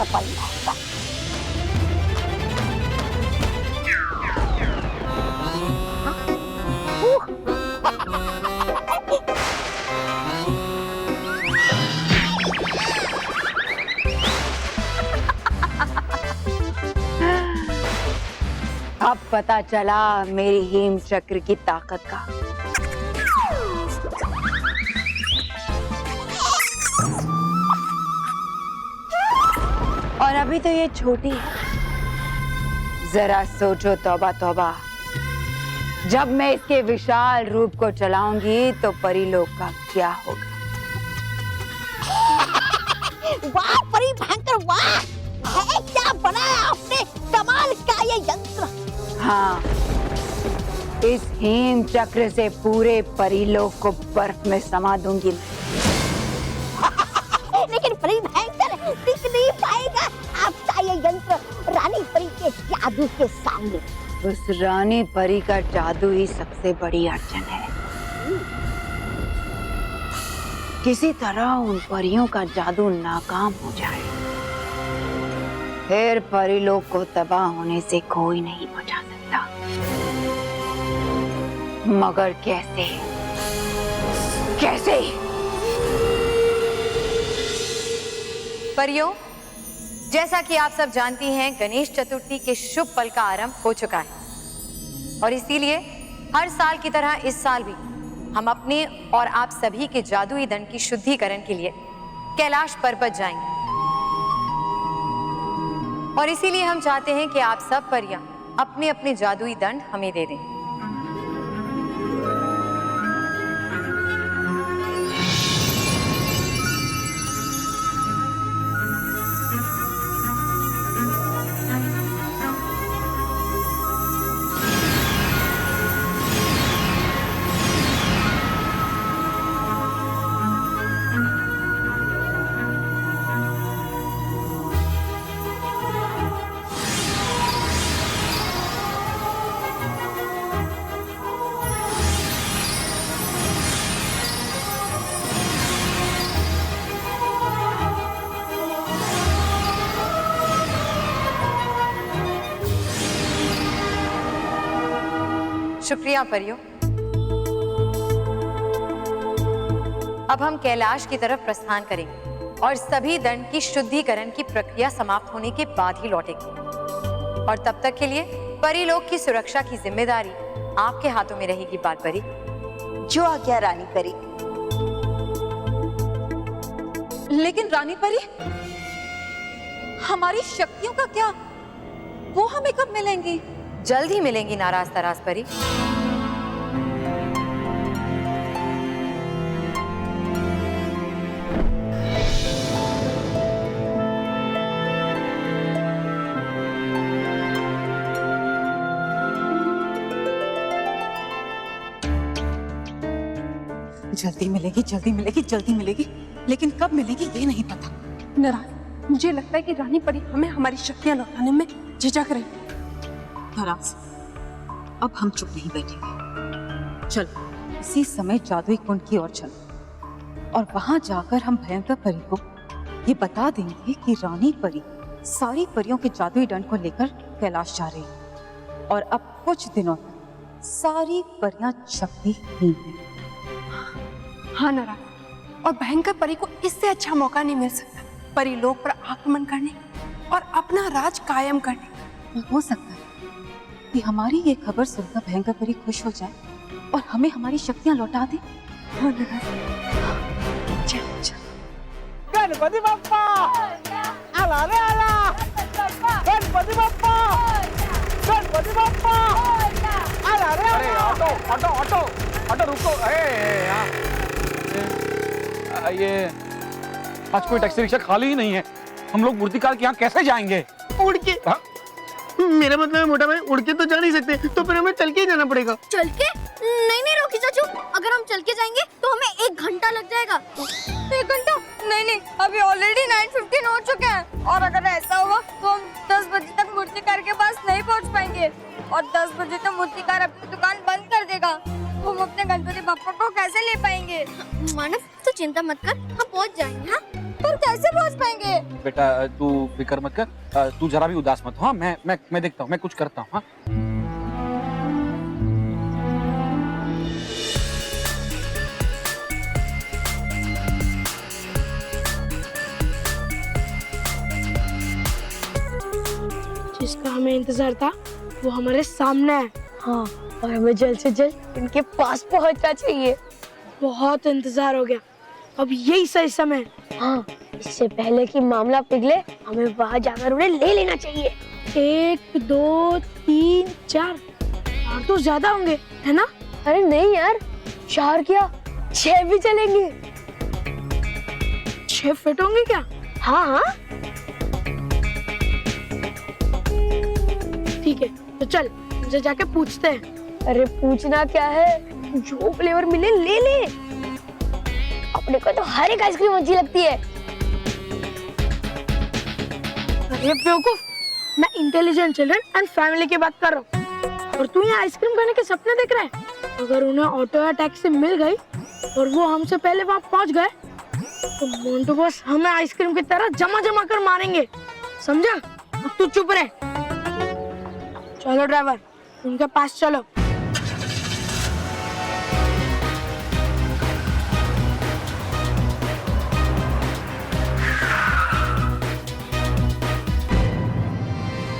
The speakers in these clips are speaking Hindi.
सफल होगा। अब पता चला मेरी हेम चक्र की ताकत का। और अभी तो ये छोटी है, जरा सोचो तौबा तौबा, जब मैं इसके विशाल रूप को चलाऊंगी तो परीलोक का क्या होगा। वाह परी भयंकर, वाह है क्या बनाया आपने, कमाल का ये यंत्र। हाँ, इस हेम चक्र से पूरे परीलोक को बर्फ में समा दूंगी मैं। लेकिन परी भयंकर टिक नहीं पाएगा आपका ये यंत्र रानी परी के जादू के सामने। उस रानी परी का जादू ही सबसे बड़ी अड़चन है। किसी तरह उन परियों का जादू नाकाम हो जाए, फिर परीलोक को तबाह होने से कोई नहीं बचा सकता। मगर कैसे? कैसे? परियों, जैसा कि आप सब जानती हैं, गणेश चतुर्थी के शुभ पल का आरंभ हो चुका है और इसीलिए हर साल की तरह इस साल भी हम अपने और आप सभी के जादुई दंड की शुद्धिकरण के लिए कैलाश पर्वत जाएंगे। और इसीलिए हम चाहते हैं कि आप सब परियां अपने अपने जादुई दंड हमें दे दें। शुक्रिया परियों। अब हम कैलाश की तरफ प्रस्थान करेंगे और सभी दंड की शुद्धिकरण की प्रक्रिया समाप्त होने के बाद ही लौटेंगे। और तब तक के लिए परीलोक की सुरक्षा की जिम्मेदारी आपके हाथों में रहेगी बाल परी। जो आज्ञा रानी परी। लेकिन रानी परी, हमारी शक्तियों का क्या? वो हमें कब मिलेंगी? जल्द ही मिलेंगी नाराज तराज परी। जल्दी मिलेगी, जल्दी मिलेगी, जल्दी मिलेगी, लेकिन कब मिलेगी ये नहीं पता। नाराज, मुझे लगता है कि रानी परी हमें हमारी शक्तियां लौटाने में झिझक रही। नाराज, अब हम चुप नहीं बैठेंगे। चलो इसी समय जादुई कुंड की ओर चलो और वहां जाकर हम भयंकर परी को ये बता देंगे कि रानी परी सारी परियों के जादुई दंड को लेकर कैलाश जा रही है और अब कुछ दिनों तक सारी परियां शक्तिहीन हैं। हाँ नाराज, और भयंकर परी को इससे अच्छा मौका नहीं मिल सकता परीलोक पर आक्रमण करने और अपना राज कायम करने। हो सकता है कि हमारी ये खबर सुनकर भयंकर परी खुश हो जाए और हमें हमारी शक्तियां लौटा दे। हाँ नाराज, चल चल। गणपति बप्पा आला रे आला, गणपति बप्पा, गणपति बप्पा आला रे। अरे ऑटो ऑटो ऑटो ऑटो रुको। ये आज कोई टैक्सी रिक्शा खाली ही नहीं है। हम लोग मूर्तिकार के यहाँ कैसे जाएंगे? उड़ के? मेरा मतलब है मोटा भाई, उड़ के तो जा नहीं सकते, तो फिर हमें चल के ही जाना पड़ेगा। चल के? नहीं नहीं रोकी चाचू, अगर हम चल के जाएंगे तो हमें 1 घंटा लग जाएगा। 1 घंटा? नहीं नहीं, अभी ऑलरेडी 9:15 हो चुके हैं और अगर ऐसा हुआ तो हम 10 बजे तक मूर्तिकार के पास नहीं पहुंच पाएंगे और 10 बजे तक मूर्तिकार अपनी दुकान बंद कर देगा। हम अपने गणपति बप्पा को कैसे ले पाएंगे? मानव तो चिंता मत कर, हम पहुंच जाएंगे। हाँ, पर कैसे पहुंच पाएंगे? बेटा तू फिक्र मत कर, तू जरा भी उदास मत हो। हाँ मैं देखता हूँ, मैं कुछ करता हूँ। हाँ जिसका हमें इंतजार था वो हमारे सामने है। हाँ, और हमें जल्द से जल्द इनके पास पहुंचना चाहिए। बहुत इंतजार हो गया, अब यही सही समय है। हाँ, इससे पहले कि मामला पिघले हमें वहाँ जाकर उन्हें ले लेना चाहिए। 1 2 3 4 और तो ज्यादा होंगे, है ना? अरे नहीं यार, 4 क्या 6 भी चलेंगे। 6 फिट होंगे क्या? हाँ हाँ, ठीक है, तो चल उनसे जाके पूछते हैं। अरे पूछना क्या है, जो फ्लेवर मिले ले ले। अपने को तो हर एक आइसक्रीम अच्छी लगती है। अरे बेवकूफ, मैं इंटेलिजेंट चिल्ड्रन एंड फैमिली की बात कर रहा हूँ और तू यहाँ आइसक्रीम खाने के सपने देख रहा है। अगर उन्हें ऑटो या टैक्सी मिल गई और वो हमसे पहले वहाँ पहुँच गए तो मोंटू बॉस हमें आइसक्रीम की तरह जमा जमा कर मारेंगे, समझा? अब तू चुप रह। चलो ड्राइवर, उनके पास चलो।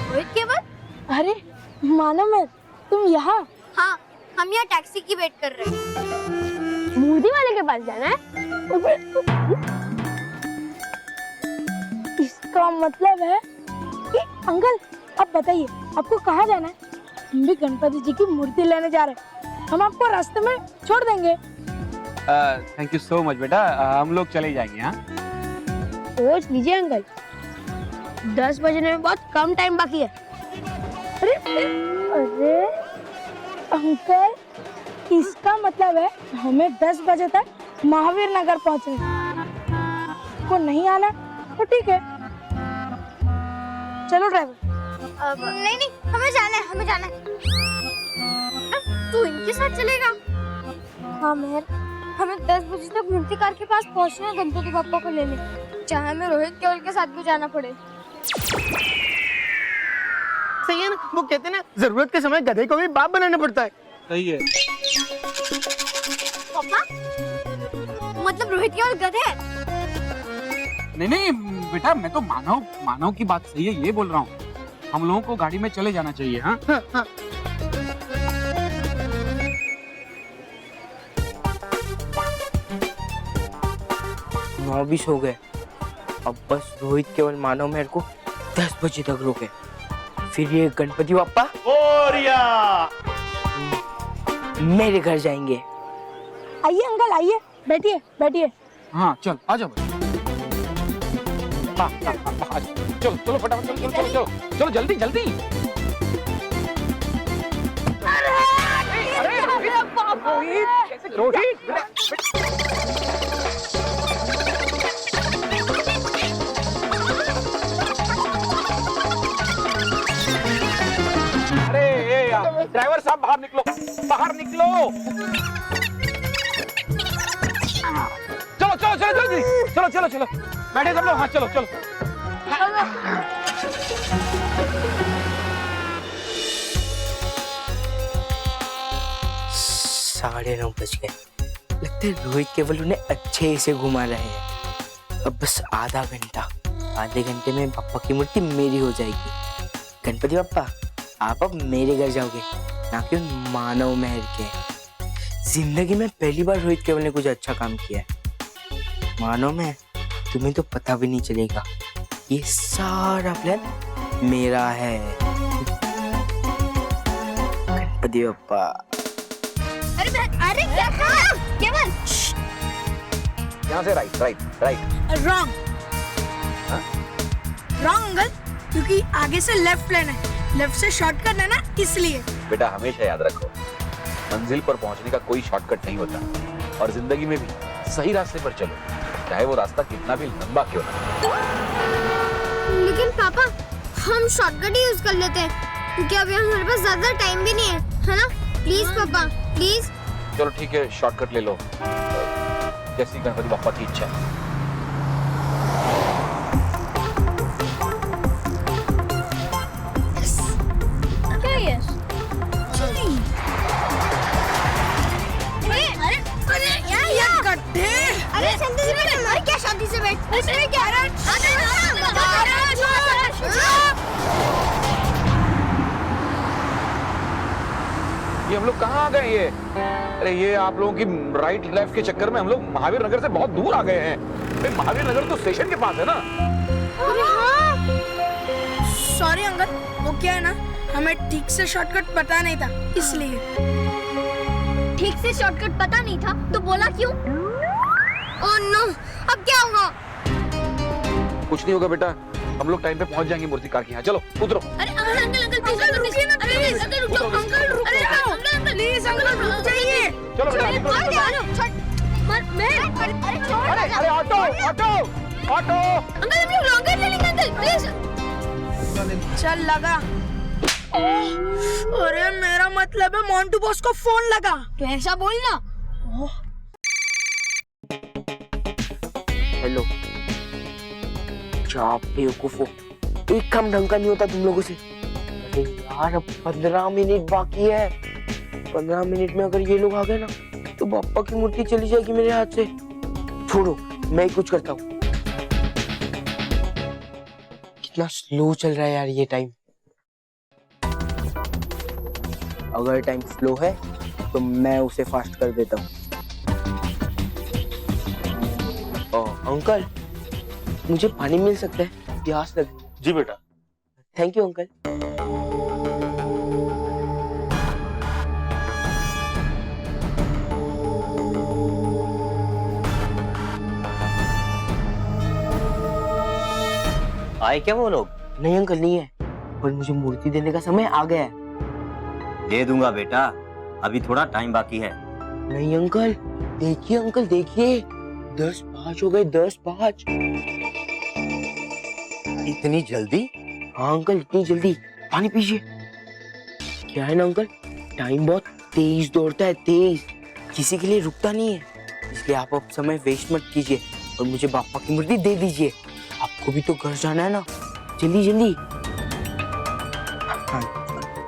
रोहित केवल, अरे मानो मैं, तुम यहाँ? हाँ, हम यहाँ टैक्सी की वेट कर रहे हैं। मूर्ति वाले के पास जाना है? इसका मतलब है कि अंकल, अब बताइए आपको कहाँ जाना है? हम भी गणपति जी की मूर्ति लेने जा रहे हैं, हम आपको रास्ते में छोड़ देंगे। थैंक यू सो मच बेटा, हम लोग चले जाएंगे। हाँ सोच लीजिए अंकल, 10 बजने में बहुत कम टाइम बाकी है। अरे अरे अंकल, इसका मतलब है हमें 10 बजे तक महावीर नगर पहुंचना है। को नहीं आना तो ठीक है, चलो ड्राइवर। नहीं नहीं, हमें जाना है, हमें जाना है। तू इनके साथ चलेगा? हाँ मेहर, हमें 10 बजे तक मूर्ति कार के पास पहुंचना है गणपति पापा को लेने, चाहे हमें रोहित केवल के साथ भी जाना पड़े। सही है ना, वो कहते हैं ना, जरूरत के समय गधे को भी बाप बनाना पड़ता है। सही है। पापा, मतलब रोहित केवल गधे है? नहीं बेटा, मैं तो मानव की बात सही है ये बोल रहा हूँ। हम लोगों को गाड़ी में चले जाना चाहिए। हाँ हाँ। नौ 20 हो गए, अब बस रोहित केवल मानव मेरे को 10 बजे तक रोके, फिर ये गणपति बाप्पा मेरे घर जाएंगे। आइए अंकल, आइए, बैठिए बैठिए। हाँ चल आ जाओ। चलो चलो फटाफट, चलो चलो चलो चलो जल्दी जल्दी। अरे रोहित, अरे ड्राइवर साहब बाहर निकलो, बाहर निकलो। चलो चलो चलो जल्दी, चलो चलो चलो बैठे सब लोग। हाँ चलो चलो। 9:30 बज गए, लगता है रोहित केवल उन्हें अच्छे से घुमा रहे हैं। अब बस आधा घंटा, आधे घंटे में पापा की मूर्ति मेरी हो जाएगी। गणपति पापा, आप अब मेरे घर जाओगे, ना कि उन मानव मेहर के। जिंदगी में पहली बार रोहित केवल ने कुछ अच्छा काम किया है। मानव मेहर, तुम्हें तो पता भी नहीं चलेगा, ये सारा प्लान मेरा है। गणपति पापा। अरे क्या कहा? केवल यहाँ से right right right. Wrong wrong uncle, क्योंकि आगे से लेफ्ट लेना है, लेफ्ट से शॉर्टकट है ना, इसलिए। बेटा हमेशा याद रखो, मंजिल पर पहुंचने का कोई शॉर्टकट नहीं होता, और जिंदगी में भी सही रास्ते पर चलो, चाहे वो रास्ता कितना भी लंबा क्यों ना। लेकिन पापा, हम शॉर्टकट ही यूज कर लेते हैं, क्योंकि अभी हमारे पास ज्यादा टाइम भी नहीं है ना? प्लीज पापा, प्लीज। चलो ठीक है, शॉर्टकट ले लो, जैसी गणपति बाप्पा की इच्छा। ये हम लोग कहाँ आ गए ये? अरे ये आप लोगों की राइट लेफ्ट के चक्कर में हम लोग महावीर नगर से बहुत दूर आ गए हैं। भाई महावीर नगर तो स्टेशन के पास है ना। अरे हाँ, सॉरी अंकल, वो क्या है ना, हमें ठीक से शॉर्टकट पता नहीं था इसलिए। ठीक से शॉर्टकट पता नहीं था तो बोला क्यों? ओह नो, अब क्या होगा? कुछ नहीं होगा बेटा, हम लोग टाइम पे पहुंच जाएंगे मूर्तिकार के यहाँ। चलो उतरो। अरे अंकल अंकल अंकल प्लीज रुकिए ना, प्लीज अंकल रुको, अंकल रुको, अरे अंकल अंकल प्लीज अंकल रुक जाइए। चलो बेटा, निकलो, मैं अरे छोड़, अरे ऑटो ऑटो ऑटो। अंकल हम लोग लॉन्ग ड्राइव चलेंगे अंकल प्लीज। चल लगा। अरे मेरा मतलब है मोंटू बॉस को फोन लगा। तो ऐसा बोलना। हेलो, क्या बेवकूफो, एक काम ढंग का नहीं होता तुम लोगों से। अरे यार अब 15 मिनट बाकी है। 15 मिनट में अगर ये लोग आ गए ना तो बाप्पा की मूर्ति चली जाएगी मेरे हाथ से। छोड़ो, मैं ही कुछ करता हूँ। कितना स्लो चल रहा है यार ये टाइम। अगर टाइम स्लो है तो मैं उसे फास्ट कर देता हूँ। अंकल, मुझे पानी मिल सकता है? प्यास लग। जी बेटा। Thank you uncle. आए क्या वो लोग? नहीं अंकल, नहीं है, पर मुझे मूर्ति देने का समय आ गया है। दे दूंगा बेटा, अभी थोड़ा टाइम बाकी है। नहीं अंकल, देखिए अंकल देखिए, 10:05 हो गए, 10:05। इतनी जल्दी? हाँ अंकल, इतनी जल्दी। पानी पीजिए। क्या है ना अंकल, टाइम बहुत तेज दौड़ता है, तेज, किसी के लिए रुकता नहीं है। इसलिए आप अब समय वेस्ट मत कीजिए और मुझे बाप्पा की मूर्ति दे दीजिए। आपको भी तो घर जाना है ना, जल्दी जल्दी।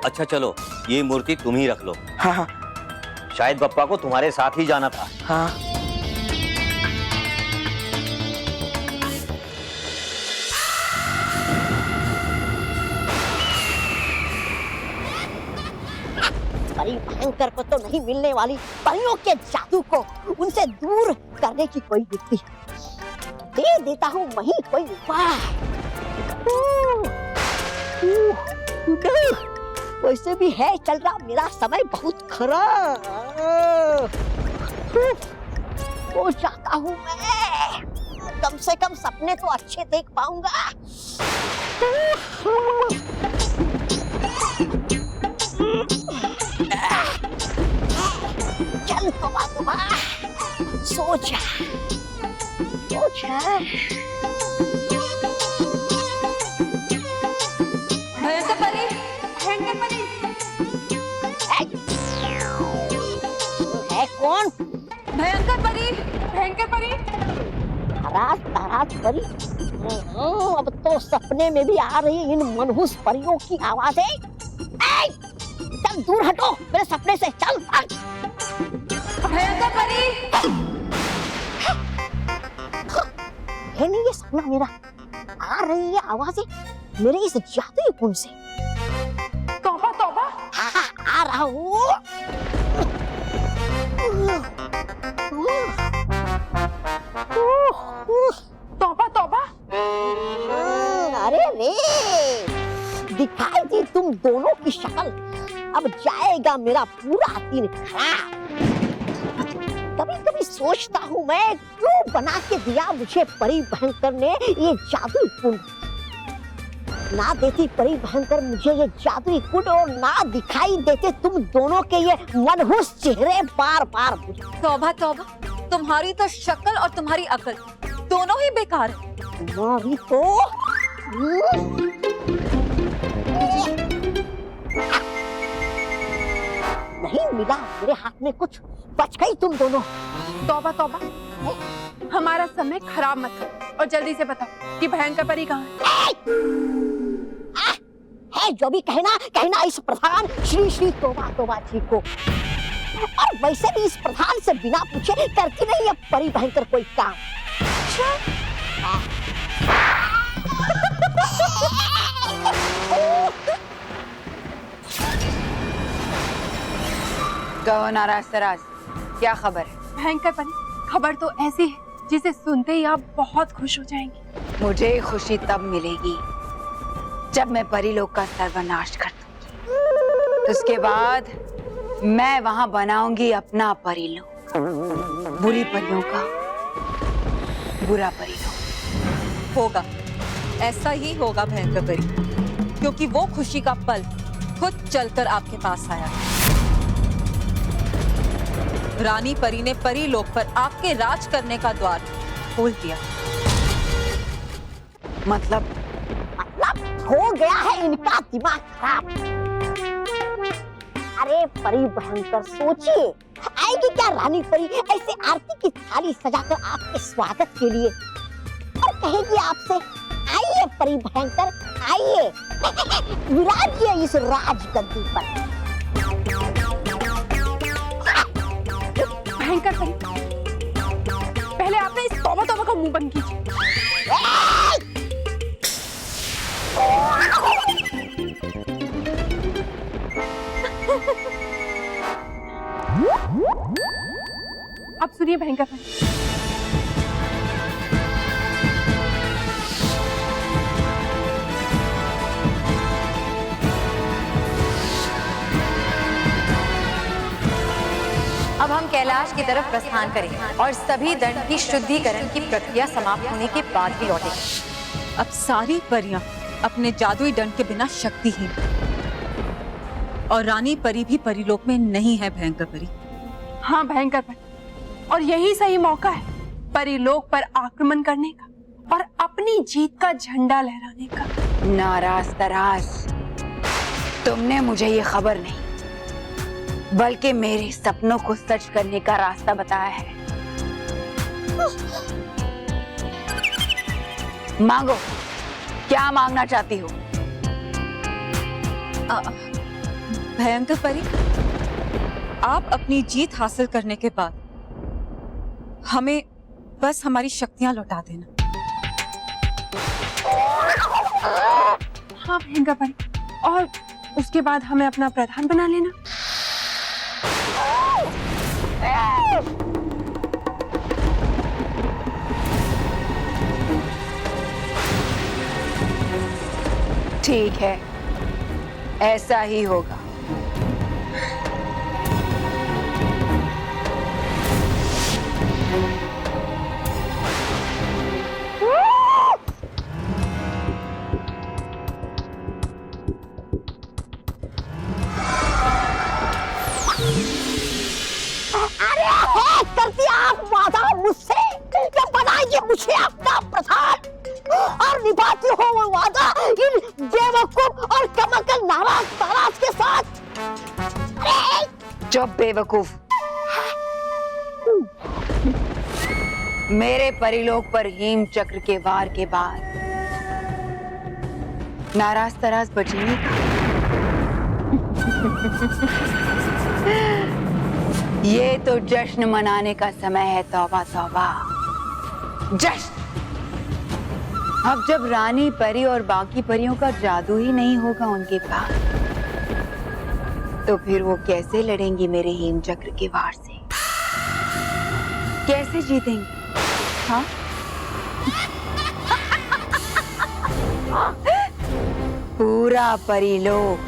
अच्छा चलो, ये मूर्ति तुम ही रख लो। हाँ हाँ शायद बप्पा को तुम्हारे साथ ही जाना था। हाँ। परी भयंकर को तो नहीं मिलने वाली परियों के जादू को उनसे दूर करने की कोई युक्ति दे देता हूँ, वही कोई उपाय। वैसे भी है चल रहा मेरा समय बहुत खराब। हो जाता हूँ मैं, कम से कम सपने तो अच्छे देख पाऊंगा। चल तोबा सोचा भयंकर परी, भयंकर परी। है कौन? भयंकर परी, भयंकर परी। ताराज परी। अब तो सपने में भी आ रही इन मनहूस परियों की आवाजें। चल दूर हटो मेरे सपने से, चल। भयंकर परी। है नहीं ये सपना मेरा, आ रही है आवाजें मेरे इस जादुई कुंड से। तौबा तौबा। हाँ, आ रहा हूँ। तौबा तौबा। अरे रे, दिखाई दी तुम दोनों की शक्ल। अब जाएगा मेरा पूरा दिन खराब। कभी कभी सोचता हूँ मैं, क्यों बना के दिया मुझे परी भयंकर ने ये जादुई कुंड। ना देती परी भयंकर मुझे ये जादुई कुंड और ना दिखाई देते तुम दोनों के ये मनहूस चेहरे बार बार मुझे। तौबा तौबा, तुम्हारी तो शक्ल और तुम्हारी अकल दोनों ही बेकार है। तुम्हारी तो नहीं मिला मेरे हाथ में कुछ, बच गई तुम दोनों। तौबा तौबा, हमारा समय खराब मत करो और जल्दी से बताओ कि भयंकर परी कहाँ है। जो भी कहना इस प्रधान श्री श्री तोबा तोबा जी को। और वैसे भी इस प्रधान से बिना पूछे करती नहीं है परी भयंकर कोई काम। कहो नाराज तराज, क्या खबर है? भयंकर परी, खबर तो ऐसी है जिसे सुनते ही आप बहुत खुश हो जाएंगी। मुझे खुशी तब मिलेगी जब मैं परीलोक का सर्वनाश कर दूंगी। उसके बाद मैं वहां बनाऊंगी अपना परीलोक, बुरी परियों का बुरा परीलोक। होगा, ऐसा ही होगा भयंकर परी, क्योंकि वो खुशी का पल खुद चलकर आपके पास आया। रानी परी ने परीलोक पर आपके राज करने का द्वार खोल दिया। मतलब हो गया है इनका दिमाग खराब। अरे परी भयंकर, सोचिए आएगी क्या रानी परी ऐसे आरती की थाली सजाकर आपके स्वागत के लिए और कहेगी आपसे, आइए परी भयंकर, आइए विराजिए इस राजगद्दी पर। भयंकर परी, पहले आपने इस तौबा तौबा का मुंह बंद कीजिए। अब सुनिए भयंकर परी, अब हम कैलाश की तरफ प्रस्थान करें और सभी दंड की शुद्धिकरण की प्रक्रिया समाप्त होने के बाद ही लौटेंगे। अब सारी परियां अपने जादुई दंड के बिना शक्तिहीन, और रानी परी भी परीलोक में नहीं है भयंकर परी। हाँ भयंकर परी, और यही सही मौका है परीलोक पर आक्रमण करने का और अपनी जीत का झंडा लहराने का। नाराज तराज, तुमने मुझे ये खबर नहीं बल्कि मेरे सपनों को सच करने का रास्ता बताया है। मांगो, क्या मांगना चाहती हो? भयंकर परी, आप अपनी जीत हासिल करने के बाद हमें बस हमारी शक्तियां लौटा देना। हाँ भयंकर परी, और उसके बाद हमें अपना प्रधान बना लेना। ठीक है, ऐसा ही होगा। अरे है कर दिया आप वादा मुझसे कि बनाइए मुझे अपना प्रधान, और निभाती हो वो वादा इन बेवकूफ और कमकल नाराज ताराज के साथ। चुप बेवकूफ, मेरे परीलोक पर हेम चक्र के वार के बाद नाराज तराज बचेंगे का? ये तो जश्न मनाने का समय है। तौबा तौबा, जश्न। अब जब रानी परी और बाकी परियों का जादू ही नहीं होगा उनके पास, तो फिर वो कैसे लड़ेंगी मेरे हेम चक्र के वार से? कैसे जीतेंगी? हाँ? पूरा परीलोक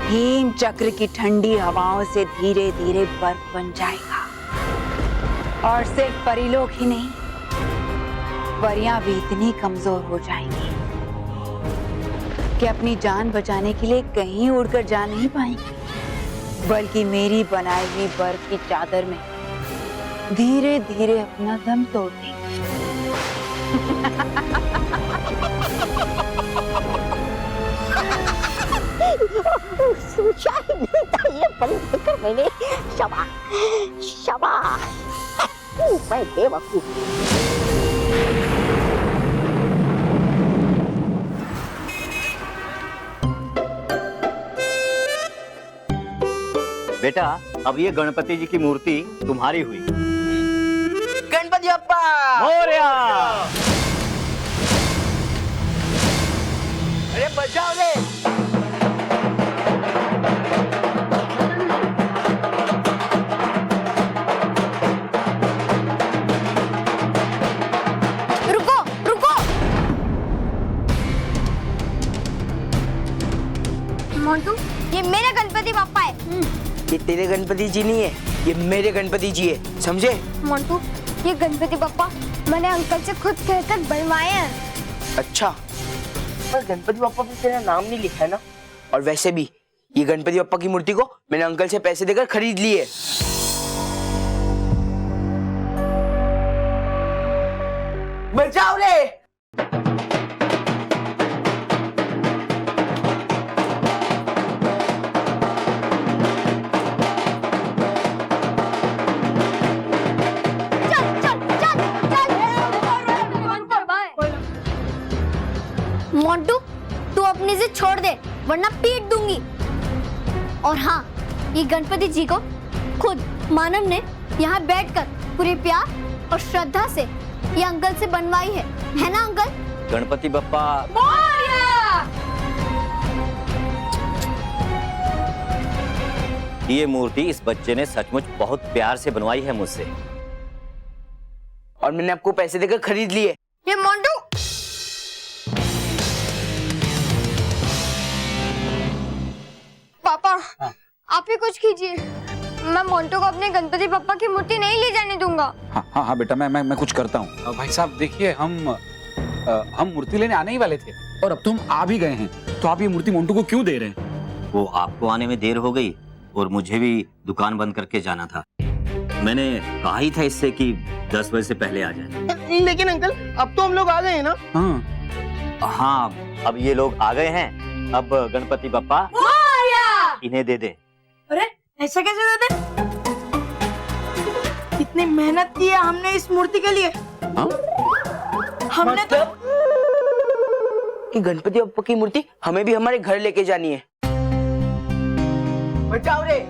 हेम चक्र की ठंडी हवाओं से धीरे धीरे बर्फ बन जाएगा, और सिर्फ परीलोक ही नहीं, परियां भी इतनी कमजोर हो जाएंगी कि अपनी जान बचाने के लिए कहीं उड़कर जा नहीं पाएंगी, बल्कि मेरी बनाई हुई बर्फ की चादर में धीरे धीरे अपना दम तोड़ देंगी। सोचा ही नहीं था ये परिवर्तन मैंने। शाबाश शाबाश, मैं बेवकूफ। बेटा, अब ये गणपति जी की मूर्ति तुम्हारी हुई। गणपति बप्पा मोरया। अरे बचाओ रे। ये तेरे गणपति जी नहीं है, ये मेरे गणपति जी है, समझे? मोंटू, ये गणपति बप्पा मैंने अंकल से खुद कहकर बनवाए हैं। अच्छा, पर गणपति बप्पा पे तेरा नाम नहीं लिखा है ना? और वैसे भी ये गणपति बप्पा की मूर्ति को मैंने अंकल से पैसे देकर खरीद ली है। बचाओ रे! मोंटू, तू अपने से छोड़ दे वरना पीट दूंगी। और हाँ, ये गणपति जी को खुद मानव ने यहाँ बैठकर पूरे प्यार और श्रद्धा से ये अंकल से बनवाई है ना अंकल? गणपति बप्पा ये मूर्ति इस बच्चे ने सचमुच बहुत प्यार से बनवाई है मुझसे, और मैंने आपको पैसे देकर खरीद ली है। ये मोंटू, पापा आप ही कुछ कीजिए, मैं मोंटू को अपने गणपति बप्पा की मूर्ति नहीं ले जाने दूंगा। हाँ बेटा, मैं कुछ करता हूँ। भाई साहब देखिए, हम मूर्ति लेने आने ही वाले थे और अब तो हम आ भी गए हैं, तो आप ये मूर्ति मोंटू को क्यों दे रहे हैं? वो आपको आने में देर हो गई और मुझे भी दुकान बंद करके जाना था। मैंने कहा ही था इससे कि 10 बजे से पहले आ जाए। लेकिन अंकल अब तो हम लोग आ गए हैं ना। हाँ, अब ये लोग आ गए हैं, अब गणपति बप्पा इन्हें दे दे। अरे ऐसा कैसे दे दे? कितनी मेहनत की है हमने इस मूर्ति के लिए। हमने तो कि गणपति बप्पा की मूर्ति हमें भी हमारे घर लेके जानी है। बचाओ रे!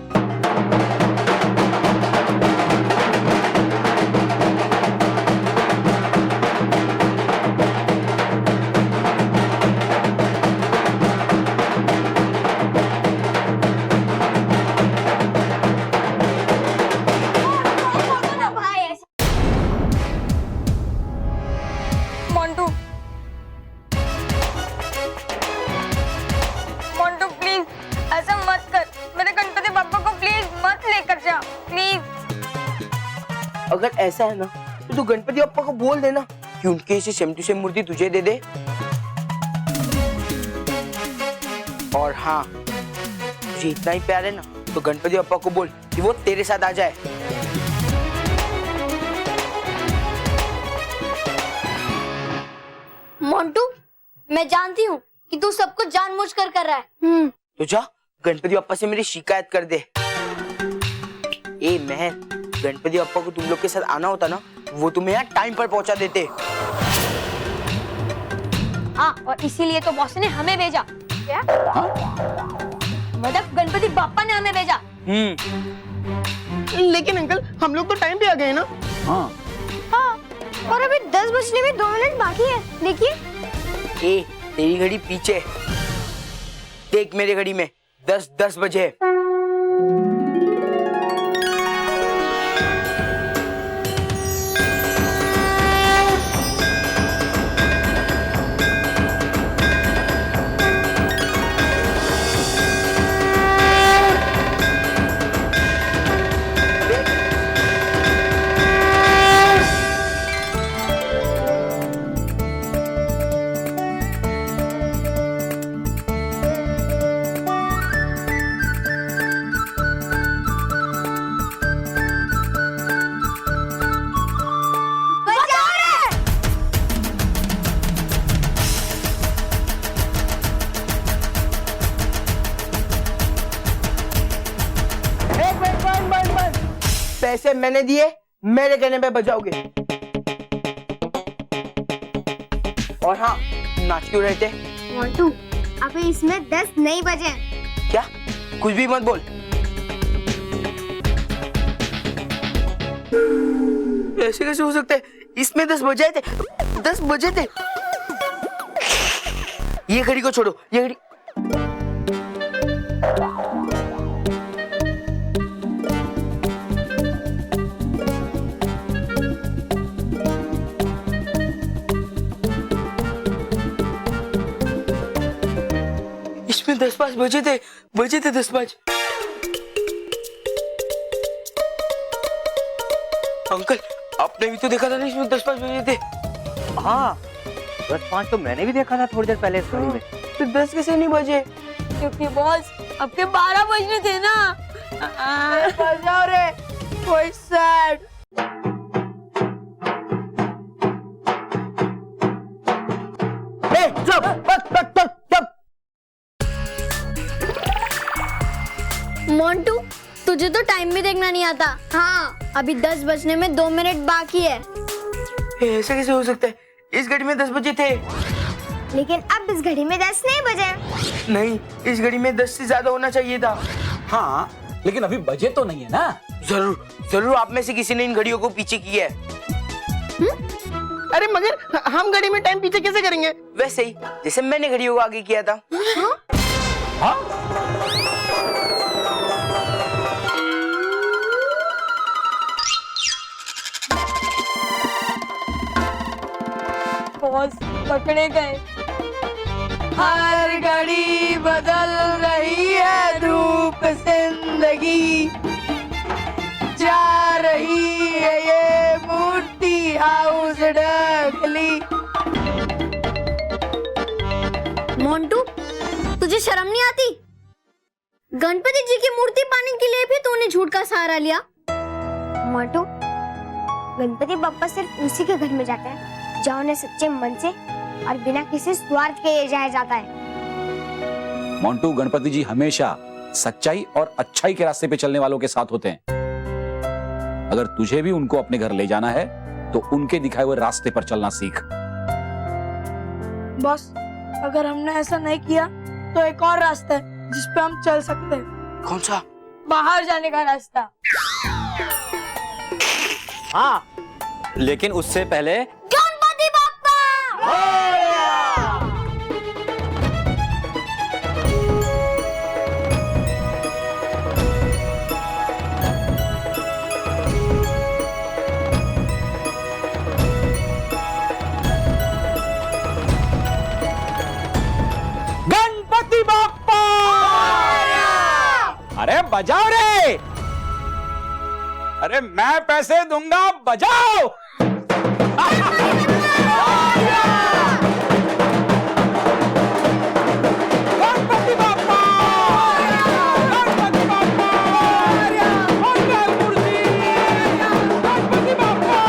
मोंटू, मोंटू प्लीज ऐसा मत कर, मेरे गणपति बप्पा को प्लीज मत लेकर जा प्लीज। अगर ऐसा है ना तो तू गणपति बप्पा को बोल देना कि उनके इसे सेम टू सेम मूर्ति तुझे दे दे। और हाँ, तुझे इतना ही प्यार है ना तो गणपति बप्पा को बोल कि वो तेरे साथ आ जाए। मोंटू, मैं जानती हूँ कि तू सब कुछ जानबूझकर कर रहा है। तो जा गणपति बप्पा से मेरी शिकायत कर दे। ए मैं गणपति बप्पा को तुम लोग के साथ आना होता ना, वो तुम्हें यहाँ टाइम पर पहुंचा देते। हाँ, और इसीलिए तो बॉस ने हमें भेजा। क्या? मतलब गणपति बप्पा ने हमें भेजा। लेकिन अंकल हम लोग तो टाइम पे आ गए ना। हाँ, और अभी 10 बजने में 2 मिनट बाकी है। देखिए, ए तेरी घड़ी पीछे देख, मेरी घड़ी में 10 बजे। पैसे मैंने दिए, मेरे कहने पे बजाओगे। और हाँ, नाच क्यों रहे थे? मोंटू, अभी इसमें 10 नहीं बजे। क्या? कुछ भी मत बोल। ऐसे कैसे हो सकता है? इसमें 10 बजे थे, 10 बजे थे। ये घड़ी को छोड़ो, ये घड़ी। इसमें 10-5 बजे थे 10-5। अंकल आपने भी तो देखा था ना इसमें 10-5 बजे थे। हाँ 10-5 तो मैंने भी देखा था थोड़ी देर पहले इस घड़ी में। तो 10 कैसे नहीं बजे? क्योंकि बॉस आपके 12 बजने थे ना। बजाओ रे कोई सैड। मोंटू तुझे तो टाइम भी देखना नहीं आता। हाँ अभी 10 बजने में 2 मिनट बाकी है। ऐसा कैसे हो सकता है? इस घड़ी में 10 बजे थे। लेकिन अब इस घड़ी में 10 नहीं बजे। नहीं, इस घड़ी में 10 से ज्यादा होना चाहिए था। हाँ लेकिन अभी बजे तो नहीं है ना। जरूर जरूर आप में से किसी ने इन घड़ियों को पीछे किया है। अरे मगर हम घड़ी में टाइम पीछे कैसे करेंगे? वैसे ही जैसे मैंने घड़ियों को आगे किया था। बॉस पकड़े गए। हर घड़ी बदल रही है धूप जिंदगी, जा रही है ये मूर्ति हाउस ढकली। मोंटू तुझे शर्म नहीं आती? गणपति जी की मूर्ति पाने के लिए भी तूने झूठ का सहारा लिया। मोंटू गणपति बप्पा सिर्फ उसी के घर में जाते हैं जहाँ उन्हें सच्चे मन से और बिना किसी स्वार्थ के जाया जाता है। मोंटू गणपति जी हमेशा सच्चाई और अच्छाई के रास्ते पे चलने वालों के साथ होते हैं। अगर तुझे भी उनको अपने घर ले जाना है तो उनके दिखाए हुए रास्ते पर चलना सीख। बॉस अगर हमने ऐसा नहीं किया तो एक और रास्ता है जिस पे हम चल सकते हैं। कौन सा? बाहर जाने का रास्ता। हाँ लेकिन उससे पहले गणपति बप्पा। गणपति बाप्पा। अरे बजाओ रे। अरे मैं पैसे दूंगा, बजाओ। गणपति बाप्पा, गणपति बाप्पा, मंगल मूर्ति, गणपति बाप्पा।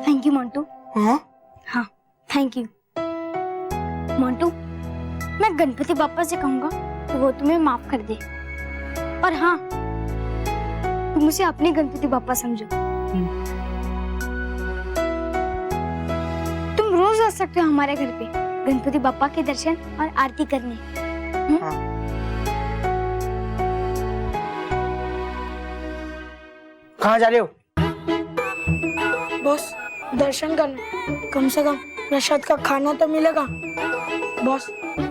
Thank you Montu. हाँ थैंक यू मोंटू। मैं गणपति बाप्पा से कहूंगा तो वो तुम्हें माफ कर दे। और हाँ तुम उसे अपने गणपति बाप्पा समझो। तुम रोज आ सकते हो हमारे घर पे गणपति बाप्पा के दर्शन और आरती करने। कहाँ जा रहे हो? बॉस दर्शन करने, कम से कम प्रसाद का खाना तो मिलेगा। बॉस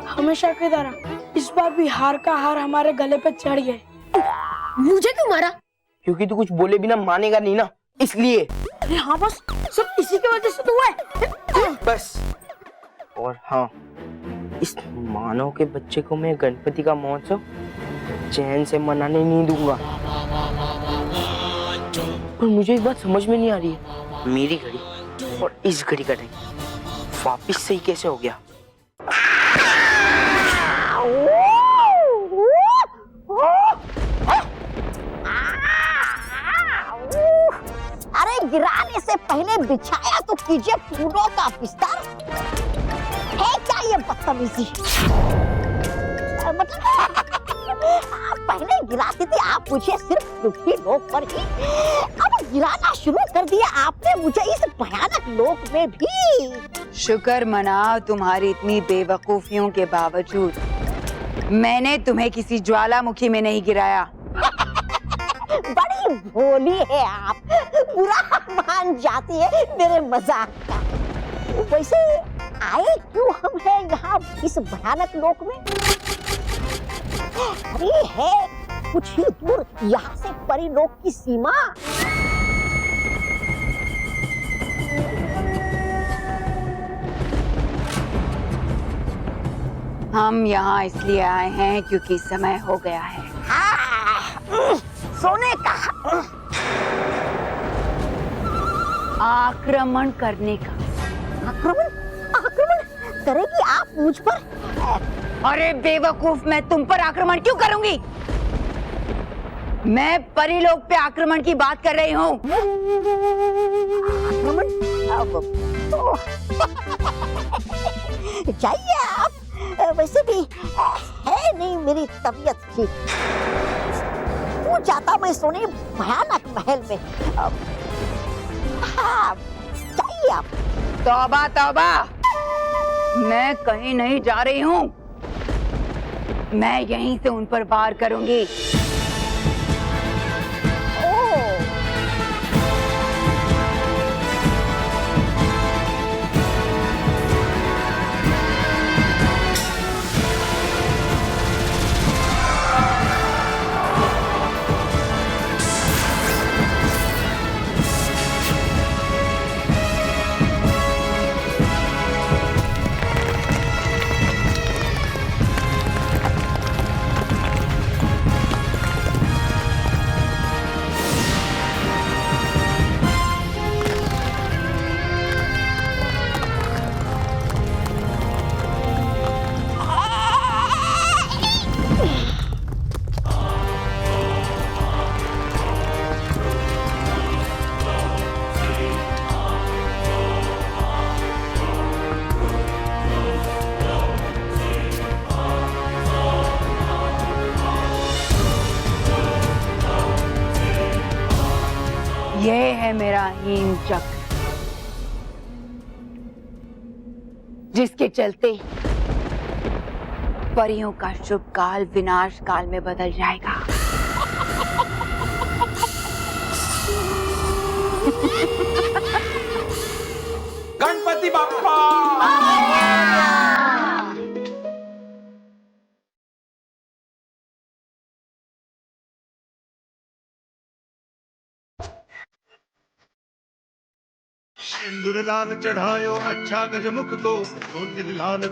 हमेशा की तरह इस बार भी हार का हार हमारे गले पे चढ़ गए। मुझे क्यों मारा? क्योंकि तू कुछ बोले बिना मानेगा नहीं ना, इसलिए। अरे हाँ बॉस सब इसी की वजह से तो हुआ है। बस। और हाँ इस मानव के बच्चे को मैं गणपति का महोत्सव चैन से मनाने नहीं दूंगा। पर मुझे एक बात समझ में नहीं आ रही है, मेरी घड़ी और इस घड़ी का टाइम वापिस सही कैसे हो गया? अरे गिराने से पहले बिछाया तो कीजिए फूलों का बिस्तर। है क्या ये बदतमीजी? मतलब आप पहले गिराती थी आप मुझे सिर्फ दुखी लोग पर ही, अब गिराना शुरू कर दिया आपने मुझे इस भयानक लोक में भी। शुक्र मनाओ तुम्हारी इतनी बेवकूफियों के बावजूद मैंने तुम्हें किसी ज्वालामुखी में नहीं गिराया। बड़ी भोली है आप, बुरा मान जाती है मेरे मजाक का। वैसे आए क्यों हम हैं यहाँ इस भयानक लोक में? अरे है कुछ ही दूर यहाँ से परिलोक की सीमा। हम यहाँ इसलिए आए हैं क्योंकि समय हो गया है सोने का। आक्रमण करने का। आक्रमण? आक्रमण करेगी आप मुझ पर? अरे बेवकूफ, मैं तुम पर आक्रमण क्यों करूंगी? मैं परीलोक पे आक्रमण की बात कर रही हूँ। आक्रमण? जाइए आप, वैसे भी है नहीं मेरी तबीयत ठीक। वो जाता मैं सोने भयानक महल में। हाँ, जाइए आप। तौबा तौबा, मैं कहीं नहीं जा रही हूँ। मैं यहीं से उन पर वार करूंगी। ये है मेरा हीम चक्र, जिसके चलते परियों का शुभ काल विनाश काल में बदल जाएगा। गणपति बाप्पा। सिंदूर लाल चढ़ायो अच्छा गजमुख को, तो दिल लाल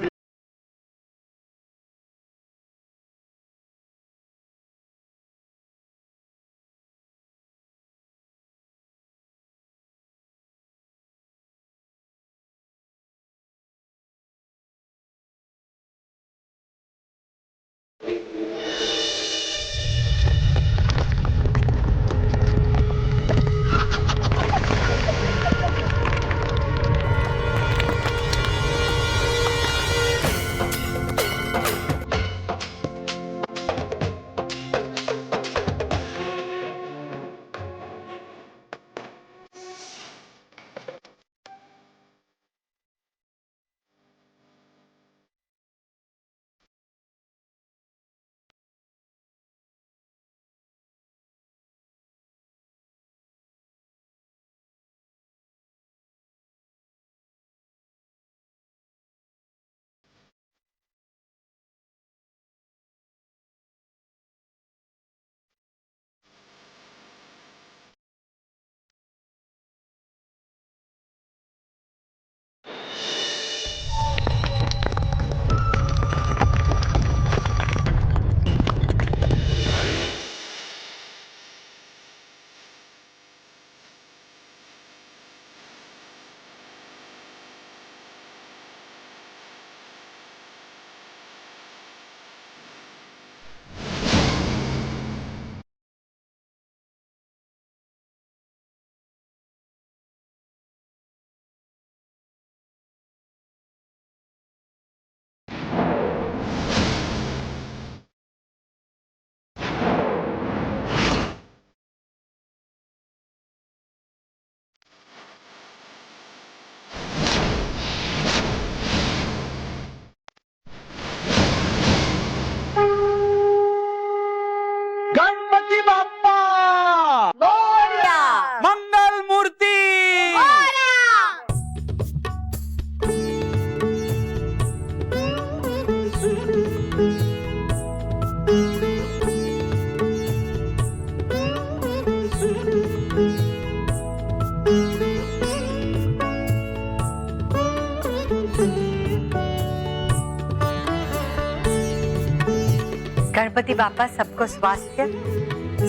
गणपति बापा सबको स्वास्थ्य,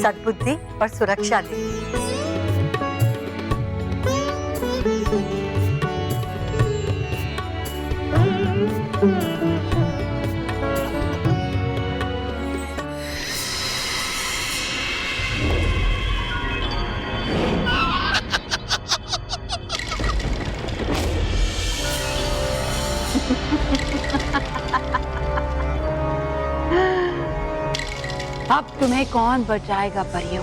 सद्बुद्धि और सुरक्षा दे। अब तुम्हें कौन बचाएगा परियों?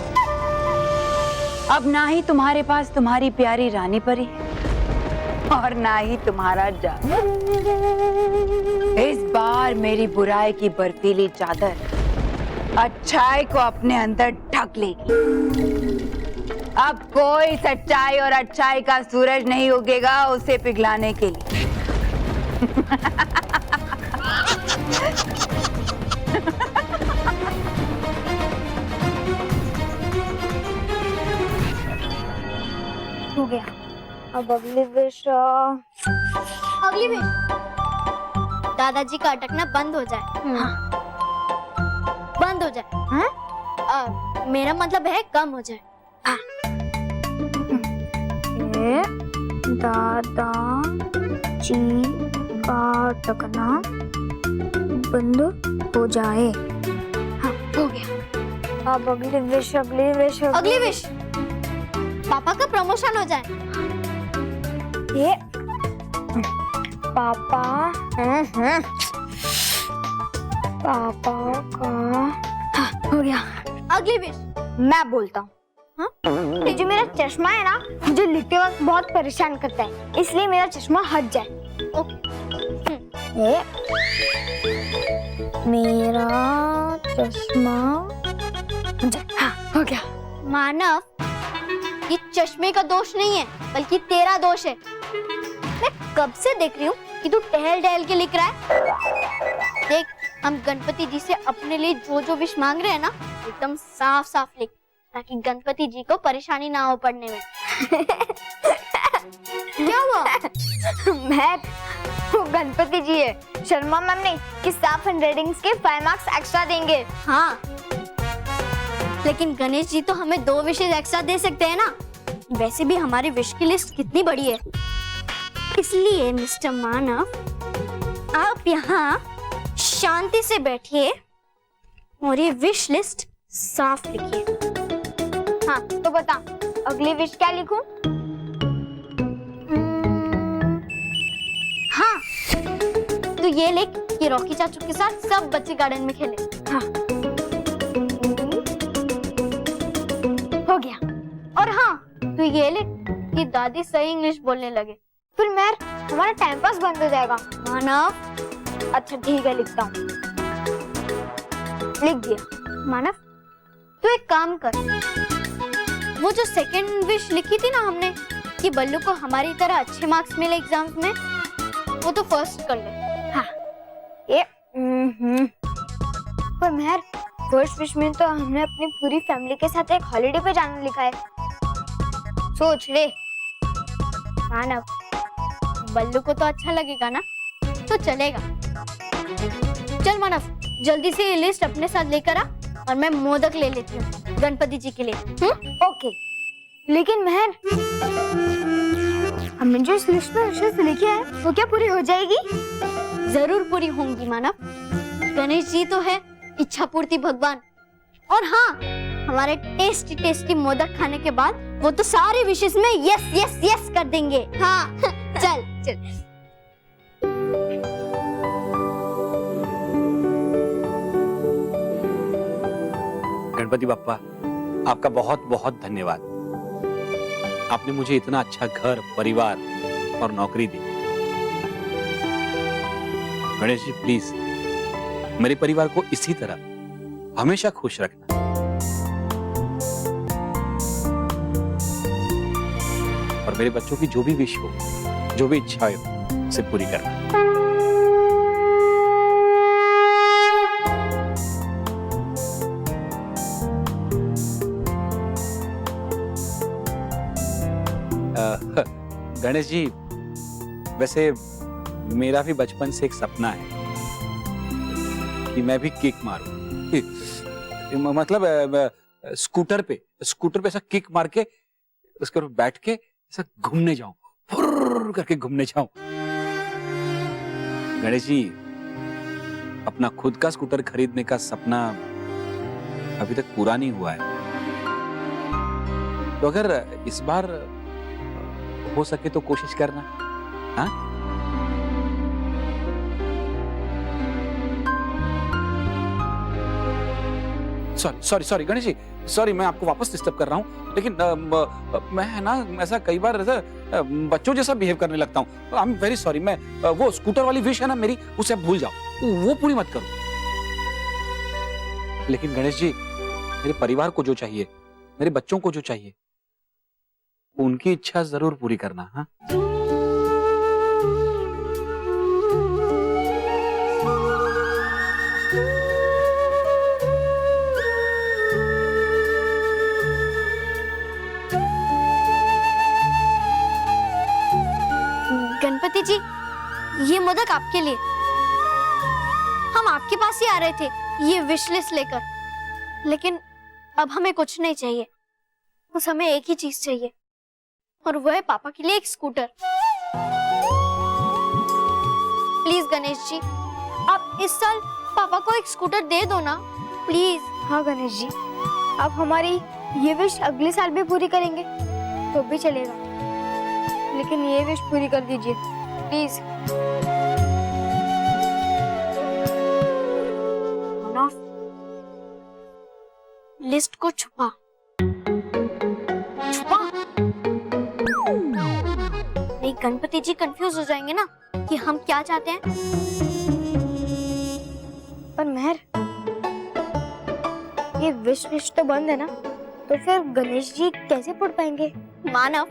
अब ना ही तुम्हारे पास तुम्हारी प्यारी रानी परी है और ना ही तुम्हारा जादू। इस बार मेरी बुराई की बर्फीली चादर अच्छाई को अपने अंदर ढक लेगी। अब कोई सच्चाई और अच्छाई का सूरज नहीं उगेगा उसे पिघलाने के लिए। हो गया। अब अगली विश दादाजी का अटकना बंद हो जाए। हाँ। बंद हो जाए। हाँ? मेरा मतलब है कम हो जाए। हाँ। दादाजी का अटकना बंद हो जाए। हाँ, हो गया। अब अगली विश अगली विश पापा का प्रमोशन हो जाए। ये पापा पापा का हाँ, हो गया। अगली विश मैं बोलता हूँ। हाँ? ये जो मेरा चश्मा है ना, मुझे लिखते वक्त बहुत परेशान करता है, इसलिए मेरा चश्मा हट जाए। ओके। ये मेरा चश्मा हाँ, हो गया। मानव, ये चश्मे का दोष नहीं है बल्कि तेरा दोष है। मैं कब से देख रही हूँ कि तू टहल टहल के लिख रहा है। देख, हम गणपति जी से अपने लिए जो जो विश मांग रहे हैं ना, एकदम साफ साफ लिख, ताकि गणपति जी को परेशानी ना हो पढ़ने में। क्या हुआ? मैं वो गणपति जी है, शर्मा मैम नहीं कि साफ हैंडराइटिंग्स के 5 मार्क्स एक्स्ट्रा देंगे। हाँ, लेकिन गणेश जी तो हमें 2 विशेष एक्स्ट्रा दे सकते हैं ना। वैसे भी हमारी विश की लिस्ट कितनी बड़ी है, इसलिए मिस्टर मानव, आप यहाँ शांति से बैठिए और ये विश लिस्ट साफ लिखिए। हाँ, तो बता अगली विश क्या लिखूं? हाँ, तो ये लिख कि रॉकी चाचू के साथ सब बच्चे गार्डन में खेले। हाँ, हो गया। और हाँ, तो ये लिख कि दादी सही इंग्लिश बोलने लगे, फिर मैं हमारा टाइम पास बंद हो जाएगा। मानव, अच्छा ठीक है, लिखता हूँ। लिख दिया। मानव, तू एक काम कर, वो जो सेकंड विश लिखी थी ना हमने कि बल्लू को हमारी तरह अच्छे मार्क्स मिले एग्जाम्स में, वो तो फर्स्ट कर ले। हाँ, ये पर मेहर, फर्स्ट विश में तो हमने अपनी पूरी फैमिली के साथ एक हॉलिडे पे जाना लिखा है। सोच ले। मानव, बल्लू को तो अच्छा लगेगा ना, तो चलेगा। चल मानव, जल्दी से ये लिस्ट अपने साथ लेकर आ और मैं मोदक ले लेती हूँ गणपति जी के लिए। ओके। लेकिन मेहर, हमने जो इस लिस्ट में विशेष लिखे हैं वो क्या पूरी हो जाएगी? जरूर पूरी होंगी मानव। गणेश जी तो है इच्छा पूर्ति भगवान। और हाँ, हमारे टेस्टी टेस्टी मोदक खाने के बाद वो तो सारे विशेष में यस यस यस कर देंगे। हाँ, चल चल। गणपति बप्पा, आपका बहुत बहुत धन्यवाद। आपने मुझे इतना अच्छा घर, परिवार और नौकरी दी। गणेश जी, प्लीज मेरे परिवार को इसी तरह हमेशा खुश रखना। और मेरे बच्चों की जो भी विश हो, जो भी इच्छा हो, उसे पूरी करना। गणेश जी, वैसे मेरा भी बचपन से एक सपना है कि मैं भी किक मारूं मतलब स्कूटर पे ऐसा किक मार के उसके ऊपर बैठ के ऐसा घूमने जाऊं, फुर्र करके घूमने जाऊं। गणेश जी, अपना खुद का स्कूटर खरीदने का सपना अभी तक पूरा नहीं हुआ है, तो अगर इस बार हो सके तो कोशिश करना। हाँ, सॉरी गणेश जी, सॉरी मैं आपको वापस डिस्टर्ब कर रहा हूँ, लेकिन मैं ना ऐसा कई बार ऐसा बच्चों जैसा बिहेव करने लगता हूँ। I am very sorry. मैं वो स्कूटर वाली विश है ना मेरी, उसे आप भूल जाओ, वो पूरी मत करो। लेकिन गणेश जी, मेरे परिवार को जो चाहिए, मेरे बच्चों को जो चाहिए, उनकी इच्छा जरूर पूरी करना। हाँ, गणपति जी, ये मोदक आपके लिए। हम आपके पास ही आ रहे थे ये विश लिस्ट लेकर, लेकिन अब हमें कुछ नहीं चाहिए, बस हमें एक ही चीज चाहिए, और वो है पापा के लिए एक स्कूटर। प्लीज गणेश जी, आप इस साल पापा को एक स्कूटर दे दो ना, प्लीज। हाँ गणेश जी, आप हमारी ये विश अगले साल भी पूरी करेंगे तो भी चलेगा, लेकिन ये विश पूरी कर दीजिए प्लीज। लिस्ट को छुपा नहीं, गणपति जी कंफ्यूज हो जाएंगे ना कि हम क्या चाहते हैं। पर मेहर, ये विश तो बंद है ना, तो फिर गणेश जी कैसे पढ़ पाएंगे? मानव,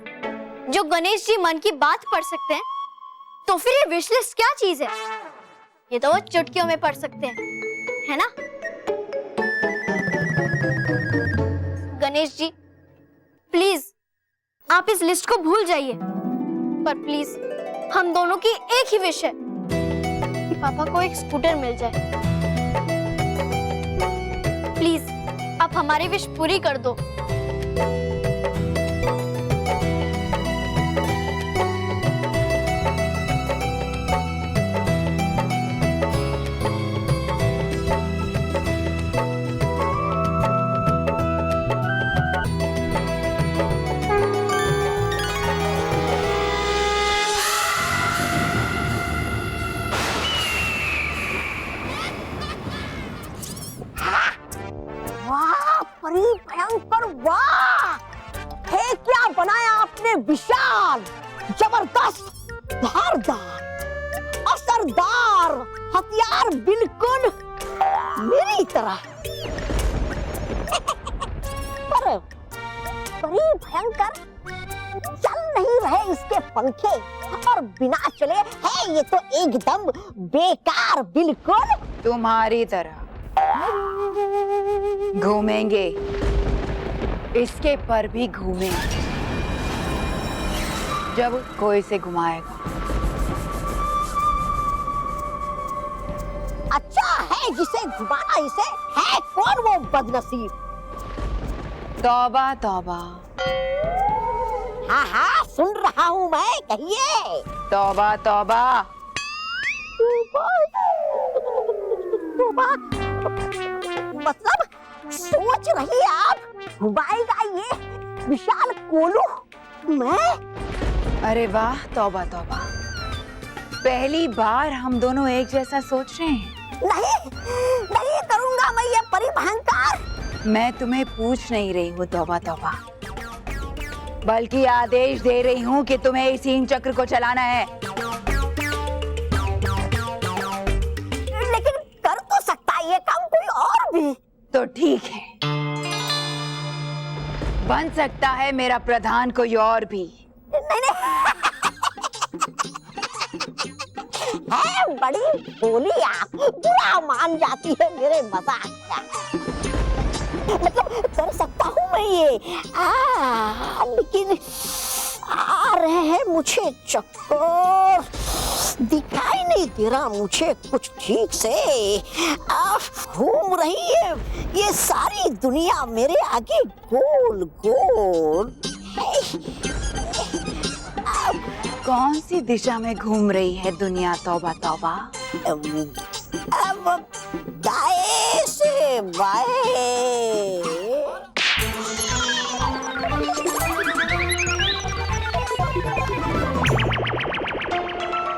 जो गणेश जी मन की बात पढ़ सकते हैं, तो फिर ये विश लिस्ट क्या चीज है? ये तो वो चुटकियों में पढ़ सकते हैं, है ना? गणेश जी प्लीज, आप इस लिस्ट को भूल जाइए, पर प्लीज हम दोनों की एक ही विश है कि पापा को एक स्कूटर मिल जाए। प्लीज आप हमारी विश पूरी कर दो। भयंकर, वाह! है क्या बनाया आपने, विशाल, जबरदस्त, धारदार, असरदार हथियार, बिल्कुल मेरी तरह। पर बड़ी भयंकर, चल नहीं रहे इसके पंखे, और बिना चले है ये तो एकदम बेकार, बिल्कुल तुम्हारी तरह घूमेंगे, इसके पर भी घूमेंगे जब कोई से घुमाएगा। अच्छा है जिसे घुमाना, इसे है कौन वो बदनसीब? तौबा तौबा। हाँ हाँ सुन रहा हूँ मैं, कहिए। तौबा तौबा। तौबा मतलब सोच रही है आप, घुमाएगा ये विशाल कोलू? मैं? अरे वाह, तौबा तौबा, पहली बार हम दोनों एक जैसा सोच रहे हैं। नहीं करूंगा मैं ये परिभयंकर। मैं तुम्हें पूछ नहीं रही हूँ तौबा तौबा, बल्कि आदेश दे रही हूँ कि तुम्हें इस हीन चक्र को चलाना है। लेकिन कर तो सकता है ये काम कोई और भी। तो ठीक है, बन सकता है मेरा प्रधान कोई और भी। नहीं है, बड़ी बोली आप, बुरा मान जाती है मेरे मजाक का। मतलब कर सकता हूँ मैं ये, लेकिन आ रहे हैं मुझे चक्कर, दिखाई नहीं दे रहा मुझे कुछ ठीक से। घूम रही है ये सारी दुनिया मेरे आगे गोल गोल। कौन सी दिशा में घूम रही है दुनिया? तौबा तौबा। अब दाएं से बाएं।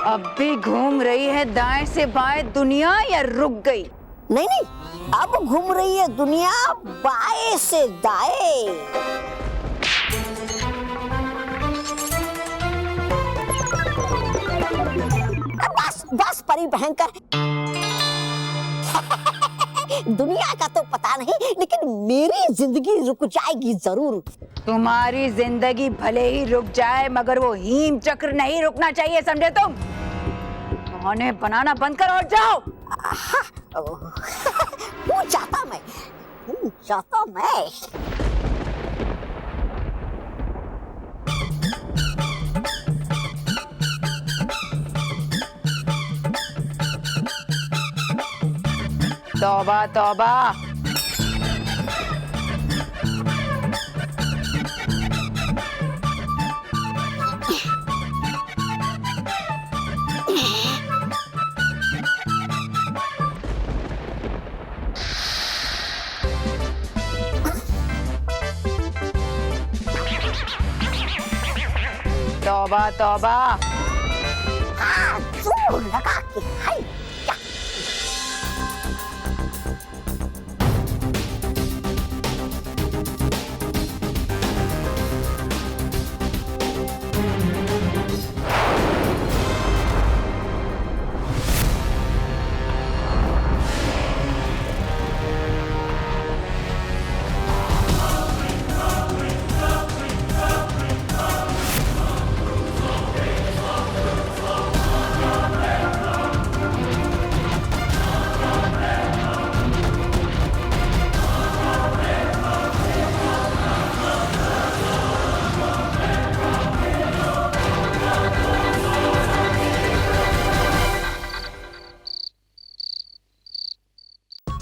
अब भी घूम रही है दाएं से बाएं दुनिया, या रुक गई? नहीं नहीं, अब घूम रही है दुनिया बाएं से दाएं। बस बस परी भयंकर। दुनिया का तो पता नहीं, लेकिन मेरी जिंदगी रुक जाएगी जरूर। तुम्हारी जिंदगी भले ही रुक जाए, मगर वो हीम चक्र नहीं रुकना चाहिए, समझे तुम? बहाने बनाना बंद करो और जाओ। जाता मैं। तौबा तौबा। तौबा तौबा। जोर लगा के हाय।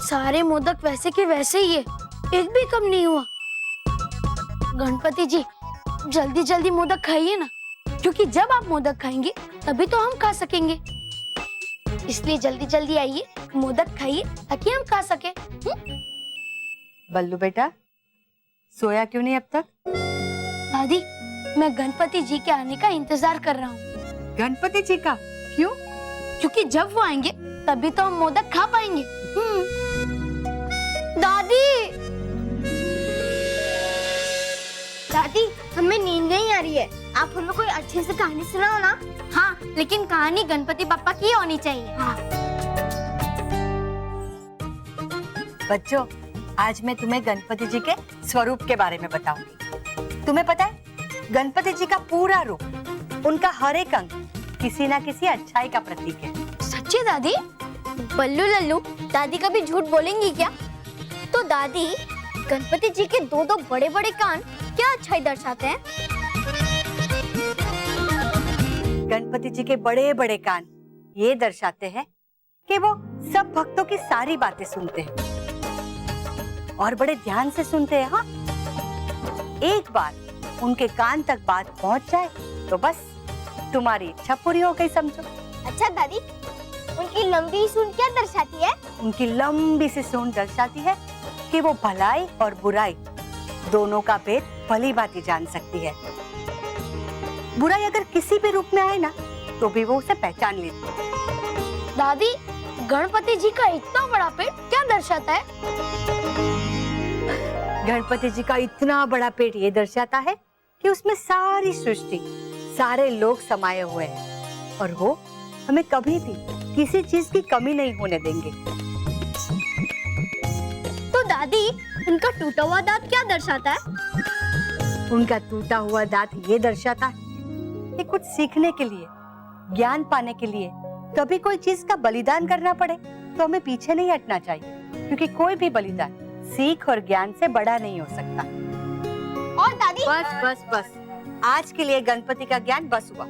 सारे मोदक वैसे के वैसे ही है, एक भी कम नहीं हुआ। गणपति जी जल्दी जल्दी मोदक खाइए ना, क्योंकि जब आप मोदक खाएंगे तभी तो हम खा सकेंगे। इसलिए जल्दी जल्दी आइए, मोदक खाइए ताकि हम खा सके। बल्लू बेटा, सोया क्यों नहीं अब तक? दादी, मैं गणपति जी के आने का इंतजार कर रहा हूँ। गणपति जी का? क्यों? क्योंकि जब वो आएंगे तभी तो हम मोदक खा पाएंगे। दादी, दादी हमें नींद नहीं आ रही है, आप हमें कोई अच्छे से कहानी सुनाओ ना। हाँ, लेकिन कहानी गणपति पापा की होनी चाहिए। हाँ। बच्चों, आज मैं तुम्हें गणपति जी के स्वरूप के बारे में बताऊंगी। तुम्हें पता है, गणपति जी का पूरा रूप, उनका हर एक अंग किसी ना किसी अच्छाई का प्रतीक है। सच्ची दादी? बल्लू लल्लू, दादी कभी झूठ बोलेंगी क्या? तो दादी, गणपति जी के दो दो बड़े बड़े कान क्या अच्छाई दर्शाते हैं? गणपति जी के बड़े बड़े कान ये दर्शाते हैं कि वो सब भक्तों की सारी बातें सुनते हैं और बड़े ध्यान से सुनते हैं। हाँ, एक बार उनके कान तक बात पहुंच जाए तो बस तुम्हारी इच्छा पूरी हो गई समझो। अच्छा दादी, उनकी लंबी सूंड क्या दर्शाती है? उनकी लंबी सी सूंड दर्शाती है कि वो भलाई और बुराई दोनों का भेद भली भांति जान सकती है। बुराई अगर किसी भी रूप में आए ना, तो भी वो उसे पहचान लेती है। दादी, गणपति जी का इतना बड़ा पेट क्या दर्शाता है? गणपति जी का इतना बड़ा पेट ये दर्शाता है कि उसमें सारी सृष्टि, सारे लोग समाये हुए हैं और वो हमें कभी भी किसी चीज की कमी नहीं होने देंगे। तो दादी, उनका टूटा हुआ दांत क्या दर्शाता है? उनका टूटा हुआ दांत ये दर्शाता है कि कुछ सीखने के लिए, ज्ञान पाने के लिए कभी कोई चीज का बलिदान करना पड़े तो हमें पीछे नहीं हटना चाहिए, क्योंकि कोई भी बलिदान सीख और ज्ञान से बड़ा नहीं हो सकता। और दादी, बस बस बस, आज के लिए गणपति का ज्ञान बस हुआ।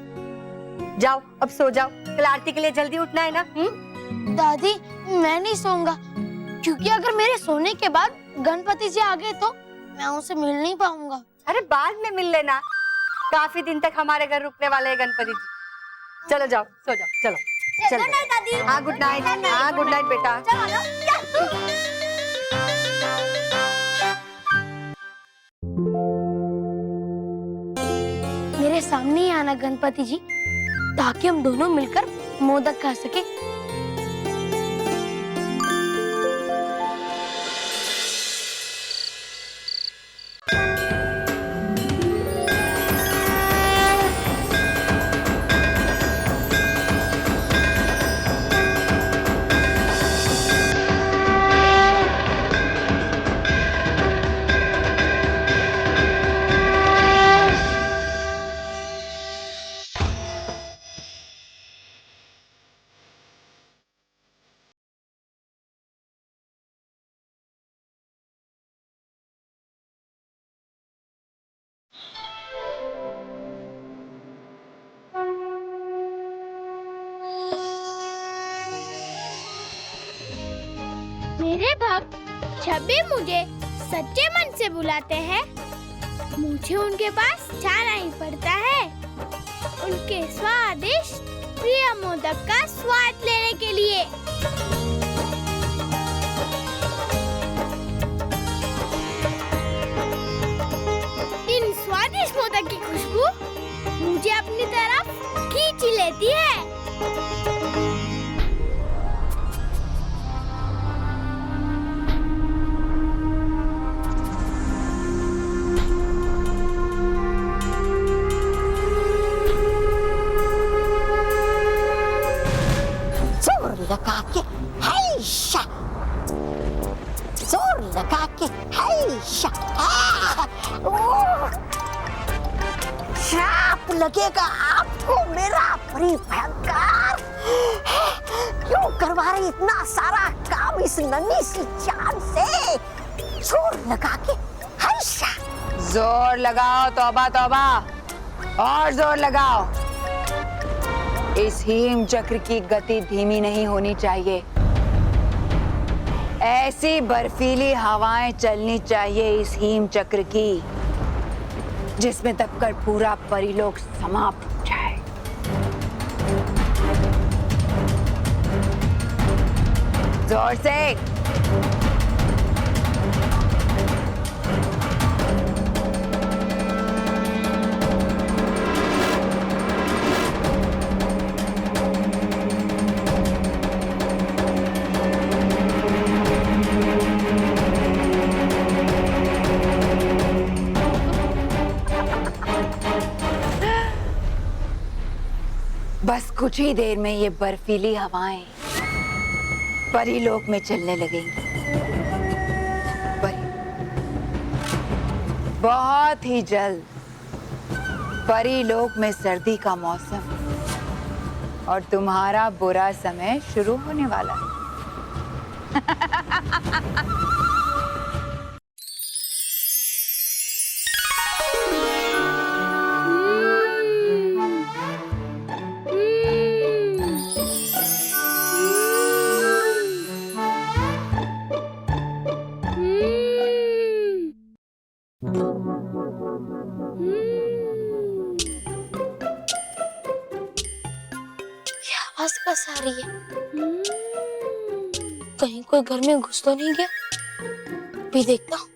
जाओ अब सो जाओ, कल आरती के लिए जल्दी उठना है ना। दादी मैं नहीं सोऊंगा, क्योंकि अगर मेरे सोने के बाद गणपति जी आ गए तो मैं उनसे मिल नहीं पाऊंगा। अरे बाद में मिल लेना, काफी दिन तक हमारे घर रुकने वाले हैं गणपति जी। चलो जाओ सो जाओ, चलो चलो। गुड नाइट दादी। हाँ गुड नाइट, हाँ गुड नाइट बेटा। चलो ना। मेरे सामने ही आना गणपति जी, ताकि हम दोनों मिलकर मोदक खा सके। मेरे भक्त जब भी मुझे सच्चे मन से बुलाते हैं, मुझे उनके पास जाना ही पड़ता है, उनके स्वादिष्ट प्रिय मोदक का स्वाद लेने के लिए। इन स्वादिष्ट मोदक की खुशबू मुझे अपनी तरफ खींच लेती है। लगा के हैशा, जोर लगा के हैशा, श्राप लगेगा आपको मेरा परी भयंकर। क्यों करवा रही इतना सारा काम इस नन्ही सी जान से? जोर लगा के हैशा। जोर लगाओ तौबा तौबा, और जोर लगाओ। इस हीम चक्र की गति धीमी नहीं होनी चाहिए, ऐसी बर्फीली हवाएं चलनी चाहिए इस हीम चक्र की जिसमें दबकर पूरा परिलोक समाप्त हो जाए। जोर से। बस कुछ ही देर में ये बर्फीली हवाएं परीलोक में चलने लगेंगी। बहुत ही जल्द परीलोक में सर्दी का मौसम और तुम्हारा बुरा समय शुरू होने वाला है। आवाज कैसे आ रही है? कहीं कोई घर में घुस तो नहीं गया? भी देखता हूँ।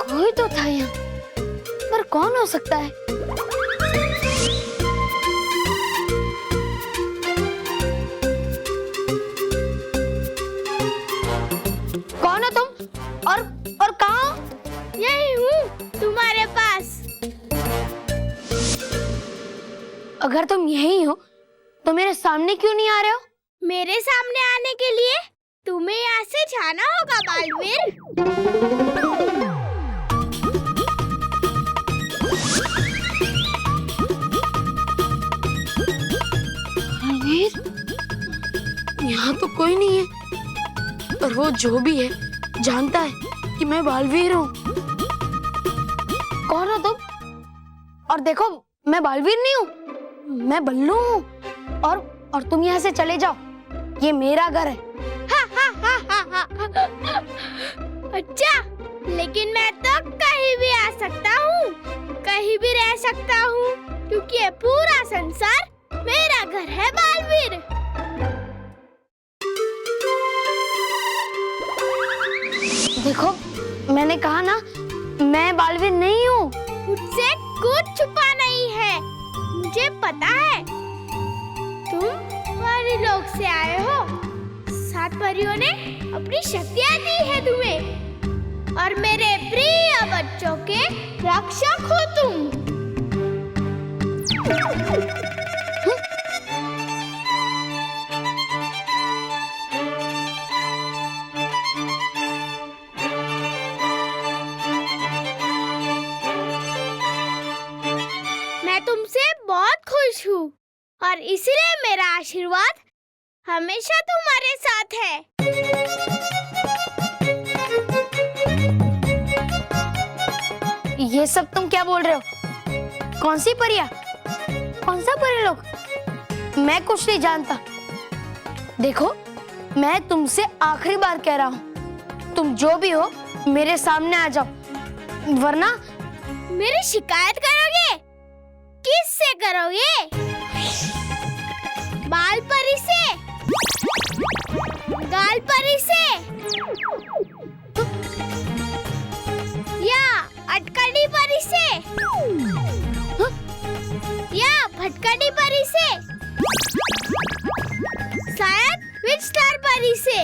कोई तो था यहाँ, पर कौन हो सकता है? कौन हो तुम? और कहाँ? अगर तुम यही हो तो मेरे सामने क्यों नहीं आ रहे हो? मेरे सामने आने के लिए तुम्हें यहाँ से जाना होगा बालवीर। बालवीर, यहाँ तो कोई नहीं है, पर वो जो भी है जानता है कि मैं बालवीर हूँ। कौन हो तुम? और देखो, मैं बालवीर नहीं हूँ, मैं बल्लू हूँ। और तुम यहाँ से चले जाओ, ये मेरा घर है। अच्छा, लेकिन मैं तो कहीं भी आ सकता हूँ, कहीं भी रह सकता हूँ, क्योंकि ये पूरा संसार मेरा घर है बालवीर। देखो, मैंने कहा ना, मैं बालवीर नहीं हूँ। मुझसे कुछ छुपा नहीं है, मुझे पता है। तुम परिलोक से आए हो। 7 परियों ने अपनी शक्तियाँ दी है तुम्हें, और मेरे प्रिय बच्चों के रक्षक हो तुम। मैं तुमसे बहुत खुश हूँ, और इसलिए मेरा आशीर्वाद हमेशा तुम्हारे साथ है। ये सब तुम क्या बोल रहे हो? कौन सी परियां? कौन सा परिलोक? मैं कुछ नहीं जानता। देखो, मैं तुमसे आखिरी बार कह रहा हूँ, तुम जो भी हो मेरे सामने आ जाओ, वरना मेरी शिकायत करोगे? किससे करोगे? बाल परी से? गाल परी से? या अटकड़ी परी से? या भटकड़ी परी से? शायद विच स्टार परी से?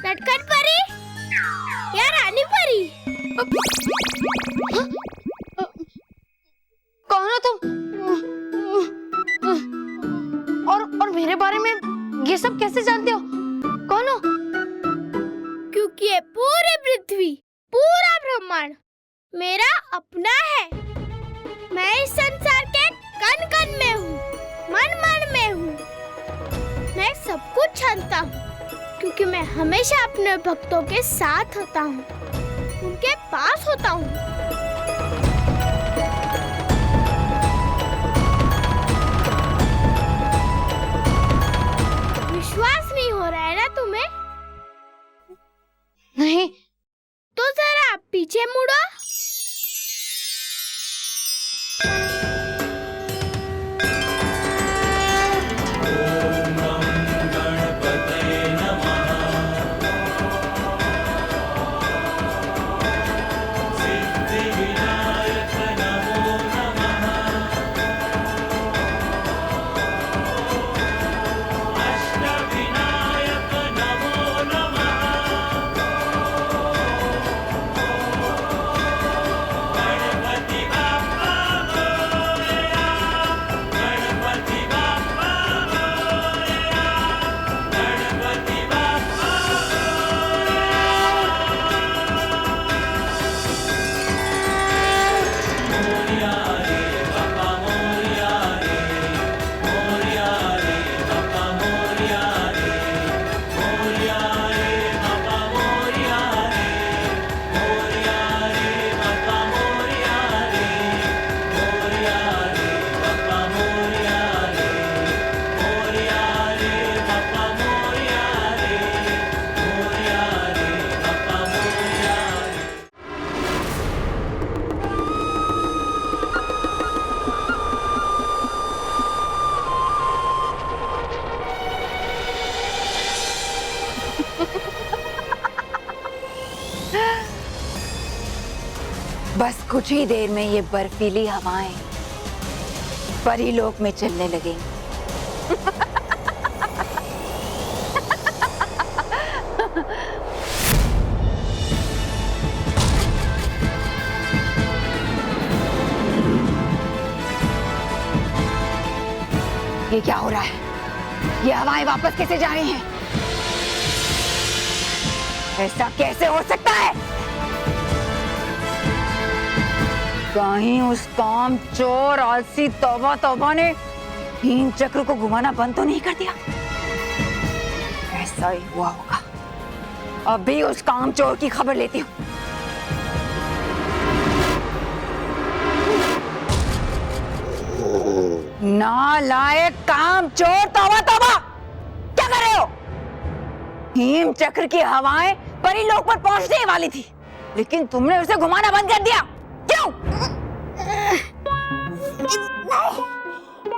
नटखट परी? या रानी परी? कौन हो तुम? और मेरे बारे में ये सब कैसे जानते हो? कौन हो? क्योंकि ये पूरी पृथ्वी, पूरा ब्रह्मांड मेरा अपना है। मैं इस संसार के कण कण में हूँ, मन मन में हूँ। मैं सब कुछ जानता हूँ, क्योंकि मैं हमेशा अपने भक्तों के साथ होता हूँ, उनके पास होता हूँ। विश्वास नहीं हो रहा है ना तुम्हें? नहीं। तो जरा पीछे मुड़ो। बस कुछ ही देर में ये बर्फीली हवाएं परीलोक में चलने लगेंगी। ये क्या हो रहा है? ये हवाएं वापस कैसे जा रही हैं? ऐसा कैसे हो सकता है? कहीं उस काम चोर आलसी तौबा तौबा ने हिम चक्र को घुमाना बंद तो नहीं कर दिया? ऐसा ही हुआ होगा। अभी उस काम चोर की खबर लेती हूँ। नालायक काम चोर, तौबा तौबा! क्या कर रहे हो? हिम चक्र की हवाएं परीलोक पर पहुंचने ही वाली थी, लेकिन तुमने उसे घुमाना बंद कर दिया। क्यों?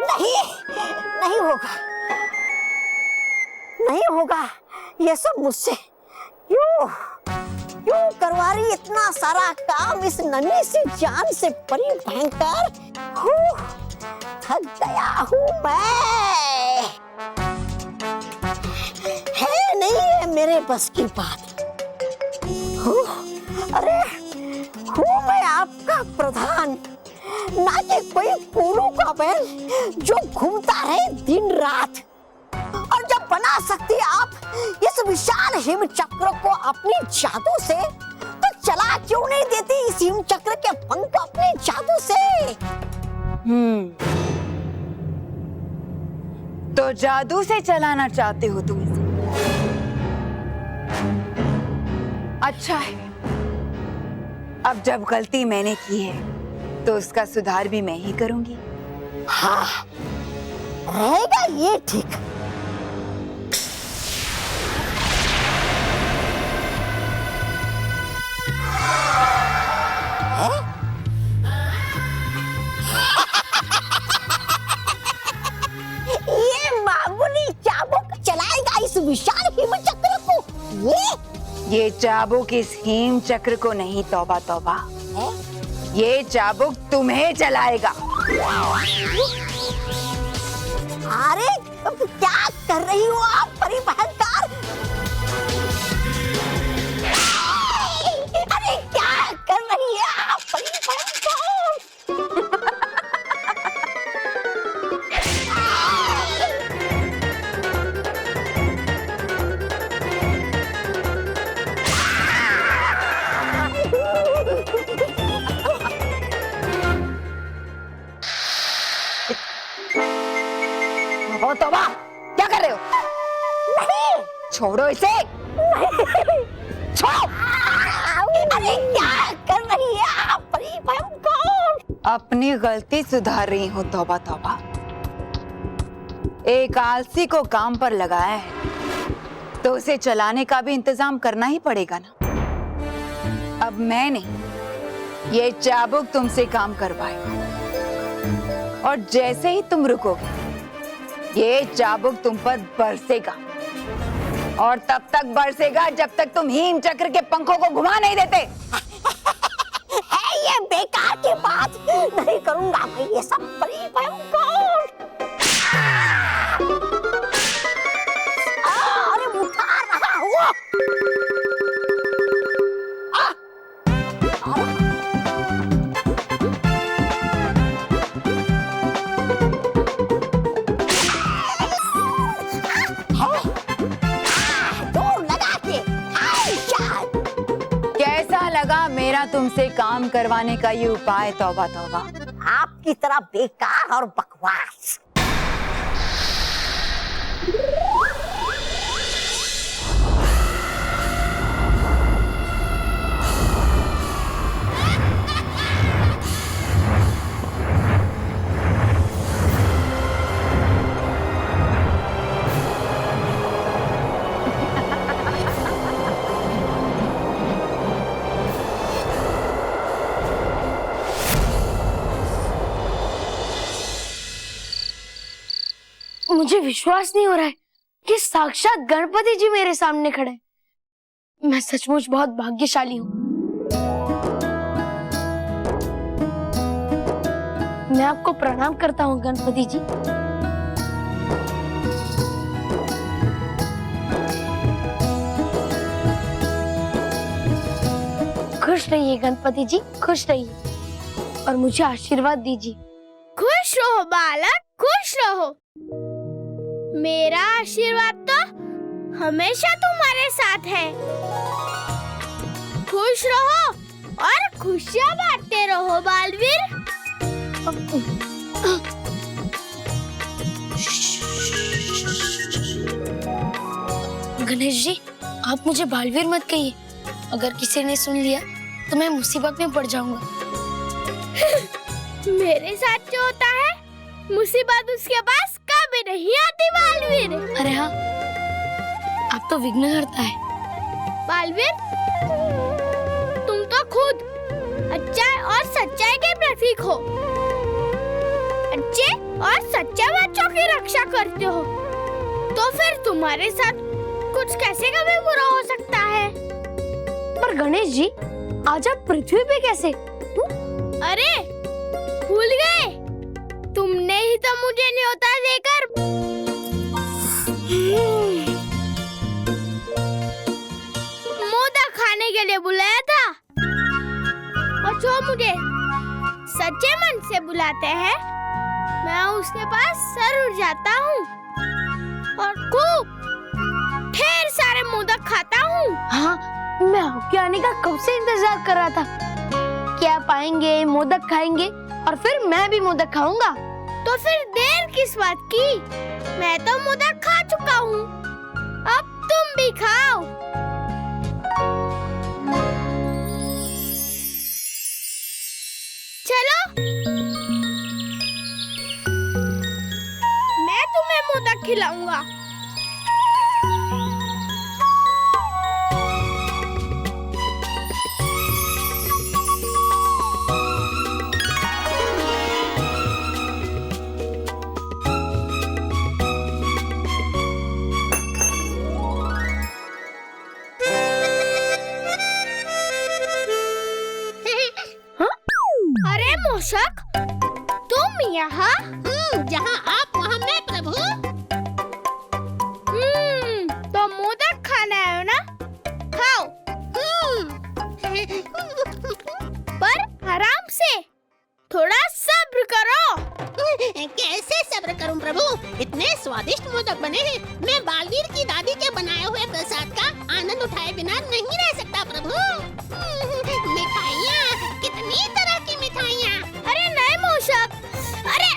नहीं, नहीं होगा, नहीं होगा ये सब मुझसे। क्यों क्यों करवा रही इतना सारा काम इस नन्ही सी जान से? परी भयंकर, थक गया हूँ मैं। है नहीं है मेरे बस की बात। अरे हूँ मैं आपका प्रधान, ना कि कोई कोलू का बैल जो घूमता रहे दिन रात। और जब बना सकती आप इस विशाल हिम चक्र को अपनी जादू से, तो चला क्यों नहीं देती इस हिम चक्र के पंख अपने जादू से? तो जादू से चलाना चाहते हो तुम इसे? अच्छा है, अब जब गलती मैंने की है तो उसका सुधार भी मैं ही करूंगी। हाँ, रहेगा ये ठीक। ये मामूली चाबुक चलाएगा इस विशाल हिम चक्र को? ये चाबुक इस हिम चक्र को नहीं, तौबा तौबा, ये चाबुक तुम्हें चलाएगा। अरे क्या कर रही हो आप परी भयंकर? अरे क्या कर रही है आप परी भयंकर? ओ तौबा, क्या कर रहे हो? नहीं, छोड़ो इसे। छोड़ो। अरे क्या कर रही है आप परी भयंकर? अपनी गलती सुधार रही हूँ, तौबा तौबा। एक आलसी को काम पर लगाया है तो उसे चलाने का भी इंतजाम करना ही पड़ेगा ना। अब मैं नहीं, ये चाबुक तुमसे काम करवाएगा, और जैसे ही तुम रुकोगे ये चाबुक तुम पर बरसेगा, और तब तक बरसेगा जब तक तुम हिम चक्र के पंखों को घुमा नहीं देते। है ये बेकार की बात, नहीं करूंगा मैं ये सब परी भयंकर। अरे उठा रहा हूँ। कैसा लगा मेरा तुमसे काम करवाने का ये उपाय, तौबा तौबा? आपकी तरह बेकार और बकवास। मुझे विश्वास नहीं हो रहा है कि साक्षात गणपति जी मेरे सामने खड़े हैं। मैं सचमुच बहुत भाग्यशाली हूँ। मैं आपको प्रणाम करता हूँ गणपति जी। खुश रहिए गणपति जी, खुश रहिए और मुझे आशीर्वाद दीजिए। खुश रहो बालक, खुश रहो। मेरा आशीर्वाद तो हमेशा तुम्हारे साथ है। खुश रहो और खुशियाँ बांटते रहो बालवीर। गणेश जी, आप मुझे बालवीर मत कहिए। अगर किसी ने सुन लिया तो मैं मुसीबत में पड़ जाऊंगा। मेरे साथ जो होता है मुसीबत उसके पास कभी नहीं आती बालवीर। अरे हाँ, आप तो विघ्नहर्ता है। बालवीर, तुम तो खुद अच्छाई और सच्चाई के प्रतीक हो। अच्छे और सच्चे बच्चों की रक्षा करते हो, तो फिर तुम्हारे साथ कुछ कैसे कभी बुरा हो सकता है? पर गणेश जी, आज आप पृथ्वी पे कैसे? अरे भूल गए, तुमने ही तो मुझे न्योता देकर मोदक खाने के लिए बुलाया था। और जो मुझे सच्चे मन से बुलाते हैं, मैं उसके पास जरूर जाता हूँ और खूब ढेर सारे मोदक खाता हूँ। हाँ, मैं आपके आने का कब से इंतजार कर रहा था कि आप आएंगे, मोदक खाएंगे और फिर मैं भी मोदक खाऊंगा। तो फिर देर किस बात की? मैं तो मोदक खा चुका हूँ, अब तुम भी खाओ। चलो, मैं तुम्हें मोदक खिलाऊंगा। अरे मूषक, तुम यहाँ? जहाँ आप वहाँ मैं प्रभु। तो मोदक खाना है ना? खाओ। पर आराम से, थोड़ा सब्र करो। कैसे सब्र करूं प्रभु? इतने स्वादिष्ट मोदक बने हैं। मैं बालवीर की दादी के बनाए हुए प्रसाद का आनंद उठाए बिना नहीं रह सकता प्रभु। मिठाइयाँ, कितनी तरह की मिठाइयाँ। अरे नहीं मूषक, अरे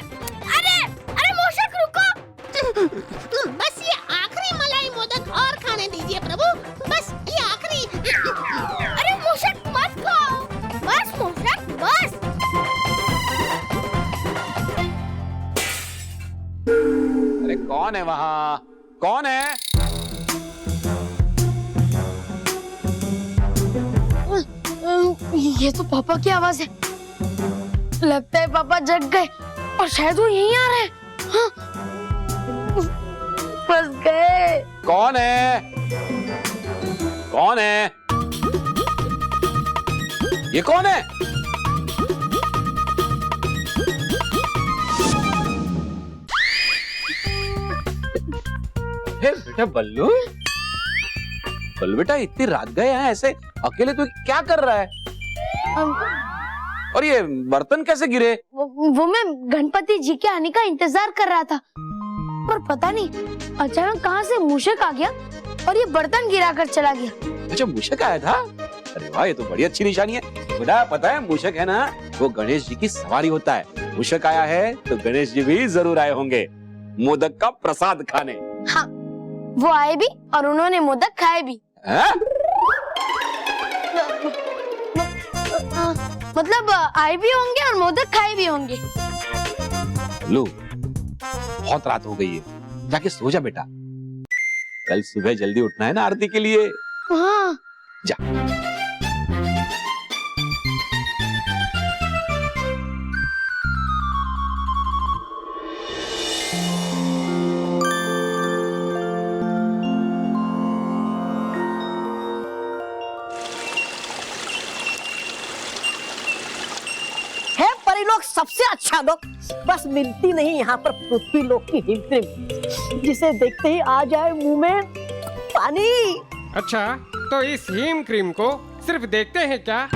अरे अरे मूषक रुको। बस ये आखिरी मलाई मोदक और खाने दीजिए प्रभु, बस ये आखिरी। अरे मूषक मत खाओ, बस मूषक बस। अरे कौन है वहाँ? कौन है? ये तो पापा की आवाज है। लगता है पापा जग गए और शायद वो यहीं आ रहे हैं। हाँ? फंस गए। कौन है? कौन है? ये कौन है? हे बेटा बल्लू, बल्लू बेटा इतनी रात गए हैं ऐसे अकेले, तू क्या कर रहा है? और ये बर्तन कैसे गिरे? वो मैं गणपति जी के आने का इंतजार कर रहा था, पर पता नहीं अचानक कहाँ से मूषक आ गया और ये बर्तन गिरा कर चला गया। अच्छा, मूषक आया था? अरे वाह, ये तो बड़ी अच्छी निशानी है। बेटा पता है मूषक है ना, वो गणेश जी की सवारी होता है। मूषक आया है तो गणेश जी भी जरूर आए होंगे मोदक का प्रसाद खाने। हाँ, वो आए भी और उन्होंने मोदक खाए भी। मतलब आए भी होंगे और मोदक खाए भी होंगे। लो, बहुत रात हो गई है, जाके सो जा बेटा, कल सुबह जल्दी उठना है ना आरती के लिए। हाँ। जा। लोग सबसे अच्छा लोग, बस मिलती नहीं यहाँ पर पृथ्वी लोक की हिम क्रीम, जिसे देखते ही आ जाए मुंह में पानी। अच्छा, तो इस हिम क्रीम को सिर्फ देखते हैं क्या?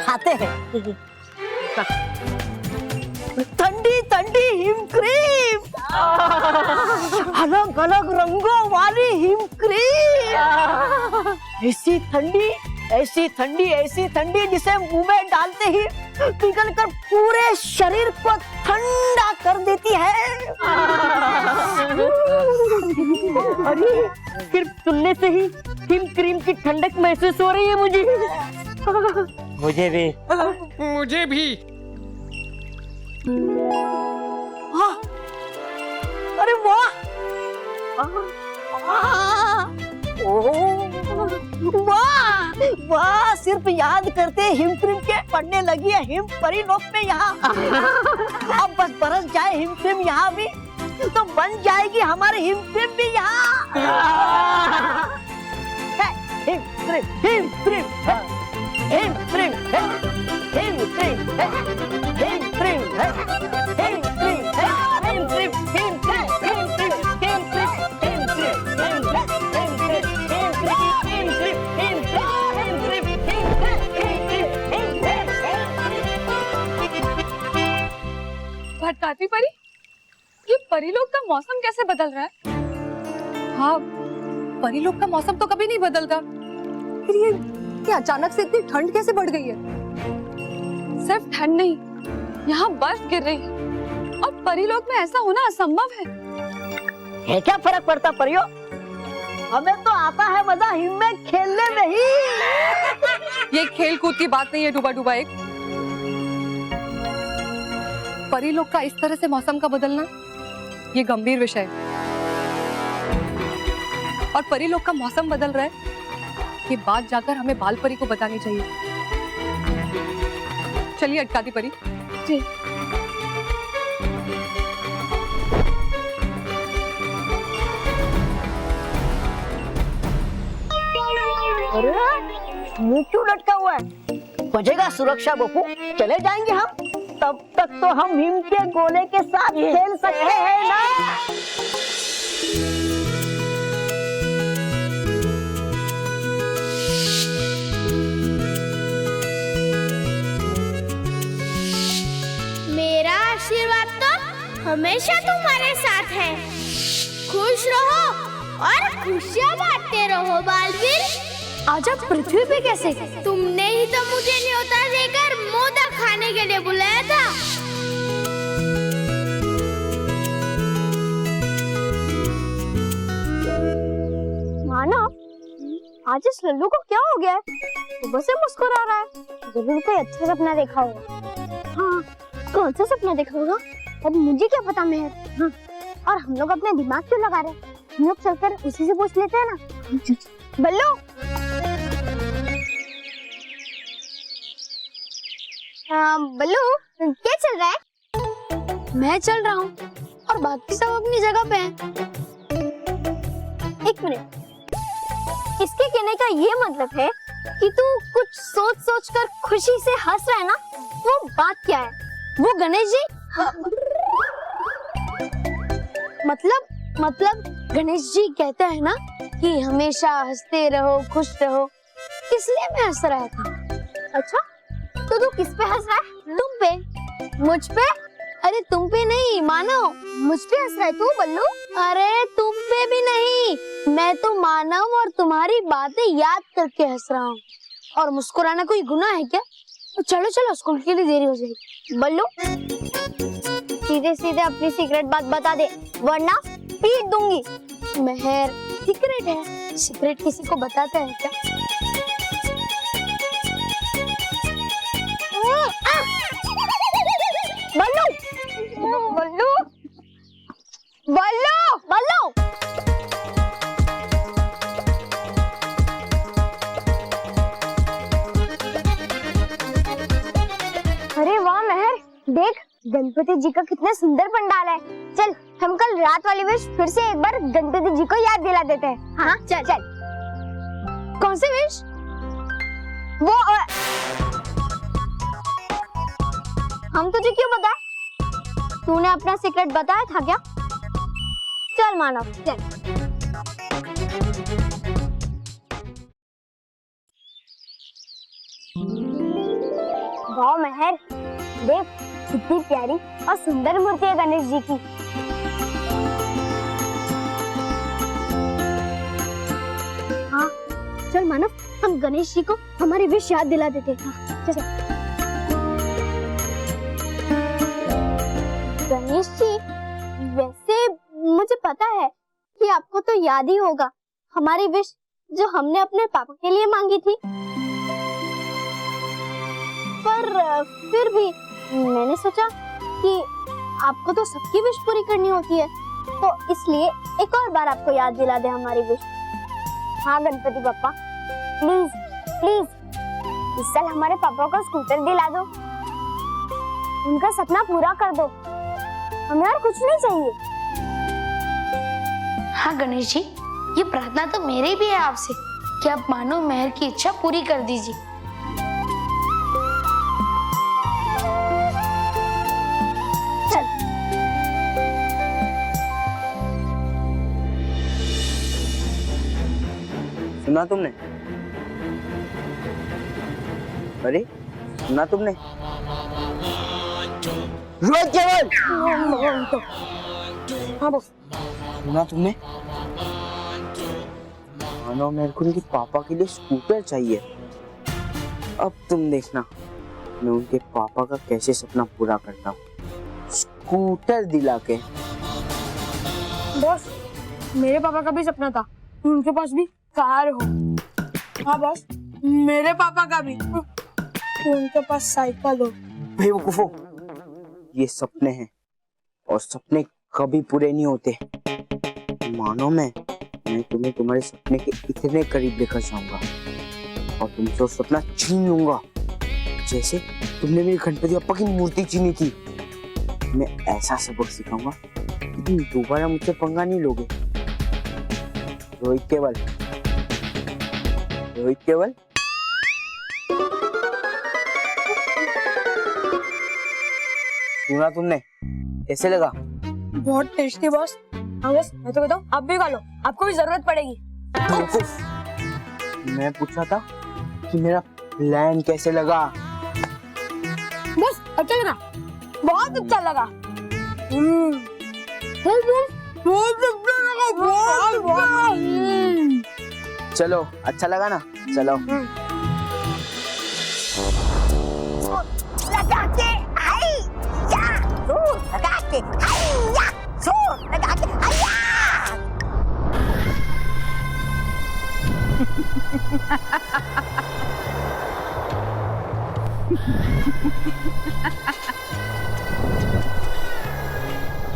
खाते हैं। ठंडी ठंडी हिम क्रीम, अलग अलग रंगों वाली हिम क्रीम, ऐसी ठंडी ऐसी ठंडी ऐसी ठंडी जिसे मुंह में डालते ही पिघलकर पूरे शरीर को ठंडा कर देती है। अरे सिर्फ सुनने से ही हिम क्रीम की ठंडक महसूस हो रही है मुझे। मुझे भी। मुझे भी। अरे वाह, वाह वाह, सिर्फ याद करते हिम क्रीम के पड़ने लगी है हिम परी लोक में यहाँ। अब बस बरस जाए हिम क्रीम यहाँ भी तो बन जाएगी हमारे हिम क्रीम भी यहाँ। हिम क्रीम हिम क्रीम हिम क्रीम हिम क्रीम हिम क्रीम हिम क्रीम हिम क्रीम हिम भटकाती परी, ये परीलोक का मौसम कैसे बदल रहा है? हाँ, परीलोक का मौसम तो कभी नहीं बदलता, फिर ये अचानक से इतनी ठंड कैसे बढ़ गई है? सिर्फ ठंड नहीं, यहाँ बर्फ गिर रही है और परीलोक में ऐसा होना असंभव है। क्या फर्क पड़ता परियों, हमें तो आता है मजा हिम में खेलने में ही। ये खेल कूद की बात नहीं है डूबा डूबा एक। परीलोक का इस तरह से मौसम का बदलना ये गंभीर विषय है और परीलोक का मौसम बदल रहा है ये बात जाकर हमें बाल परी को बतानी चाहिए। चलिए अटकाती परी। जी। अरे मुंह क्यों लटका हुआ है? बजेगा सुरक्षा बपू, चले जाएंगे हम, तब तक तो हम हिम के गोले के साथ खेल सकते हैं ना। मेरा आशीर्वाद तो हमेशा तुम्हारे साथ है। खुश रहो और खुशियाँ बांटते रहो बालवीर। आज आप पृथ्वी पे कैसे? तुमने ही तो मुझे न्योता देकर मोदक खाने के लिए बुलाया था। मानव, आज इस लल्लू को क्या हो गया है? सुबह से मुस्कुरा रहा है। जरूर कोई अच्छा सपना देखा होगा। हाँ, कौन सा सपना देखा होगा? अब मुझे क्या पता मेहर। हाँ, और हम लोग अपने दिमाग क्यों लगा रहे? हम लोग चलकर उसी से पूछ लेते हैं ना। बल्लू, बल्लू क्या चल रहा है? मैं चल रहा हूँ और बाकी सब अपनी जगह पे हैं। एक मिनट, इसके कहने का ये मतलब है कि तू कुछ सोच सोच कर खुशी से हंस रहा है ना? वो बात क्या है? वो गणेश जी? मतलब गणेश जी कहते हैं ना कि हमेशा हंसते रहो, खुश रहो, इसलिए मैं हंस रहा था। अच्छा, तो तू किस पे हंस रहा है? तुम पे? मुझ पे? अरे तुम पे नहीं मानव, मुझ पे हंस रहा है तू बल्लू। अरे तुम पे भी नहीं, मैं तो मानव और तुम्हारी बातें याद करके हंस रहा हूँ। और मुस्कुराना कोई गुनाह है क्या? तो चलो चलो, स्कूल के लिए देरी हो जाएगी। बल्लू सीधे सीधे अपनी सीक्रेट बात बता दे, वरना पीट दूंगी। मेहर, सीक्रेट है, सीक्रेट किसी को बताते हैं क्या? बल्लू बल्लू बल्लू बल्लू, अरे वाह मेहर, देख गणपति जी का कितना सुंदर पंडाल है। चल हम कल रात वाली विश फिर से एक बार गणपति जी को याद दिला देते हैं। हाँ चल चल। कौन सी विश? वो हम तुझे क्यों बताए? तूने अपना सीक्रेट बताया था क्या? चल मानव चल। वाह मेहर, देख कितनी प्यारी और सुंदर मूर्ति है गणेश जी की। हाँ चल मानव, हम गणेश जी को हमारी विश याद दिला देते हैं। हाँ, चल। गणेश जी, वैसे मुझे पता है कि आपको तो याद ही होगा हमारी विश जो हमने अपने पापा के लिए मांगी थी, पर फिर भी मैंने सोचा कि आपको तो सबकी विश पूरी करनी होती है, तो इसलिए एक और बार आपको याद दिला दे हमारी विश। हाँ गणपति बप्पा, प्लीज प्लीज इस साल हमारे पापा को स्कूटर दिला दो, उनका सपना पूरा कर दो, हमें और कुछ नहीं चाहिए। हाँ गणेश जी, ये प्रार्थना तो मेरी भी है आपसे कि आप मानो मेहर की इच्छा पूरी कर दीजिए। चल। सुना तुमने? अरे सुना तुमने? रोहित केवल! हाँ बॉस। सुना तुमने? मानो मेरे को उनके पापा के लिए स्कूटर चाहिए। अब तुम देखना मैं उनके पापा का कैसे सपना पूरा करता हूँ, स्कूटर दिला के। बॉस, मेरे पापा का भी सपना था उनके पास भी कार हो। हाँ बॉस, मेरे पापा का भी उनके पास साइकिल हो। बेवकूफो, ये सपने हैं और सपने कभी पूरे नहीं होते। मानो मैं तुम्हें तुम्हारे सपने के इतने करीब लेकर जाऊंगा और तुमसे वो सपना छीन लूंगा जैसे तुमने मेरी गणपति बप्पा की मूर्ति छीनी थी। मैं ऐसा सबक सिखाऊंगा कि तुम दोबारा मुझसे पंगा नहीं लोगे। रोहित केवल, रोहित केवल, सुना तुमने? कैसे लगा? बहुत टेस्टी बॉस। हाँ बॉस, मैं तो कहता हूँ आप भी खा लो, आपको भी जरूरत पड़ेगी। मैं पूछ रहा था कि मेरा प्लान कैसे लगा। बस अच्छा लगा, बहुत अच्छा लगा। चलो अच्छा लगा ना, चलो। लगा के आई या, लगा के आई या, लगा के आई या।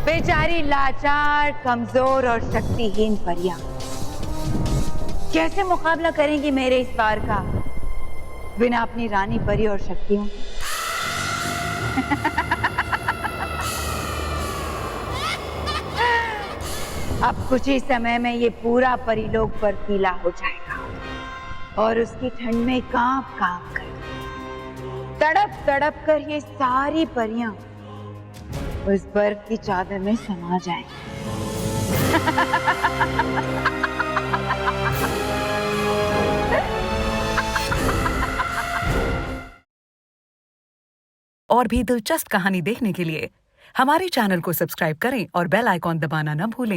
बेचारी लाचार, कमजोर और शक्तिहीन परियां कैसे मुकाबला करेंगी मेरे इस वार का बिना अपनी रानी परी और शक्तियों? अब कुछ ही समय में ये पूरा परिलोक बर्फीला हो जाएगा और उसकी ठंड में कांप कांप कर, तड़प तड़प कर ये सारी परियां उस बर्फ की चादर में समा जाएंगी। और भी दिलचस्प कहानी देखने के लिए हमारे चैनल को सब्सक्राइब करें और बेल आइकॉन दबाना न भूलें।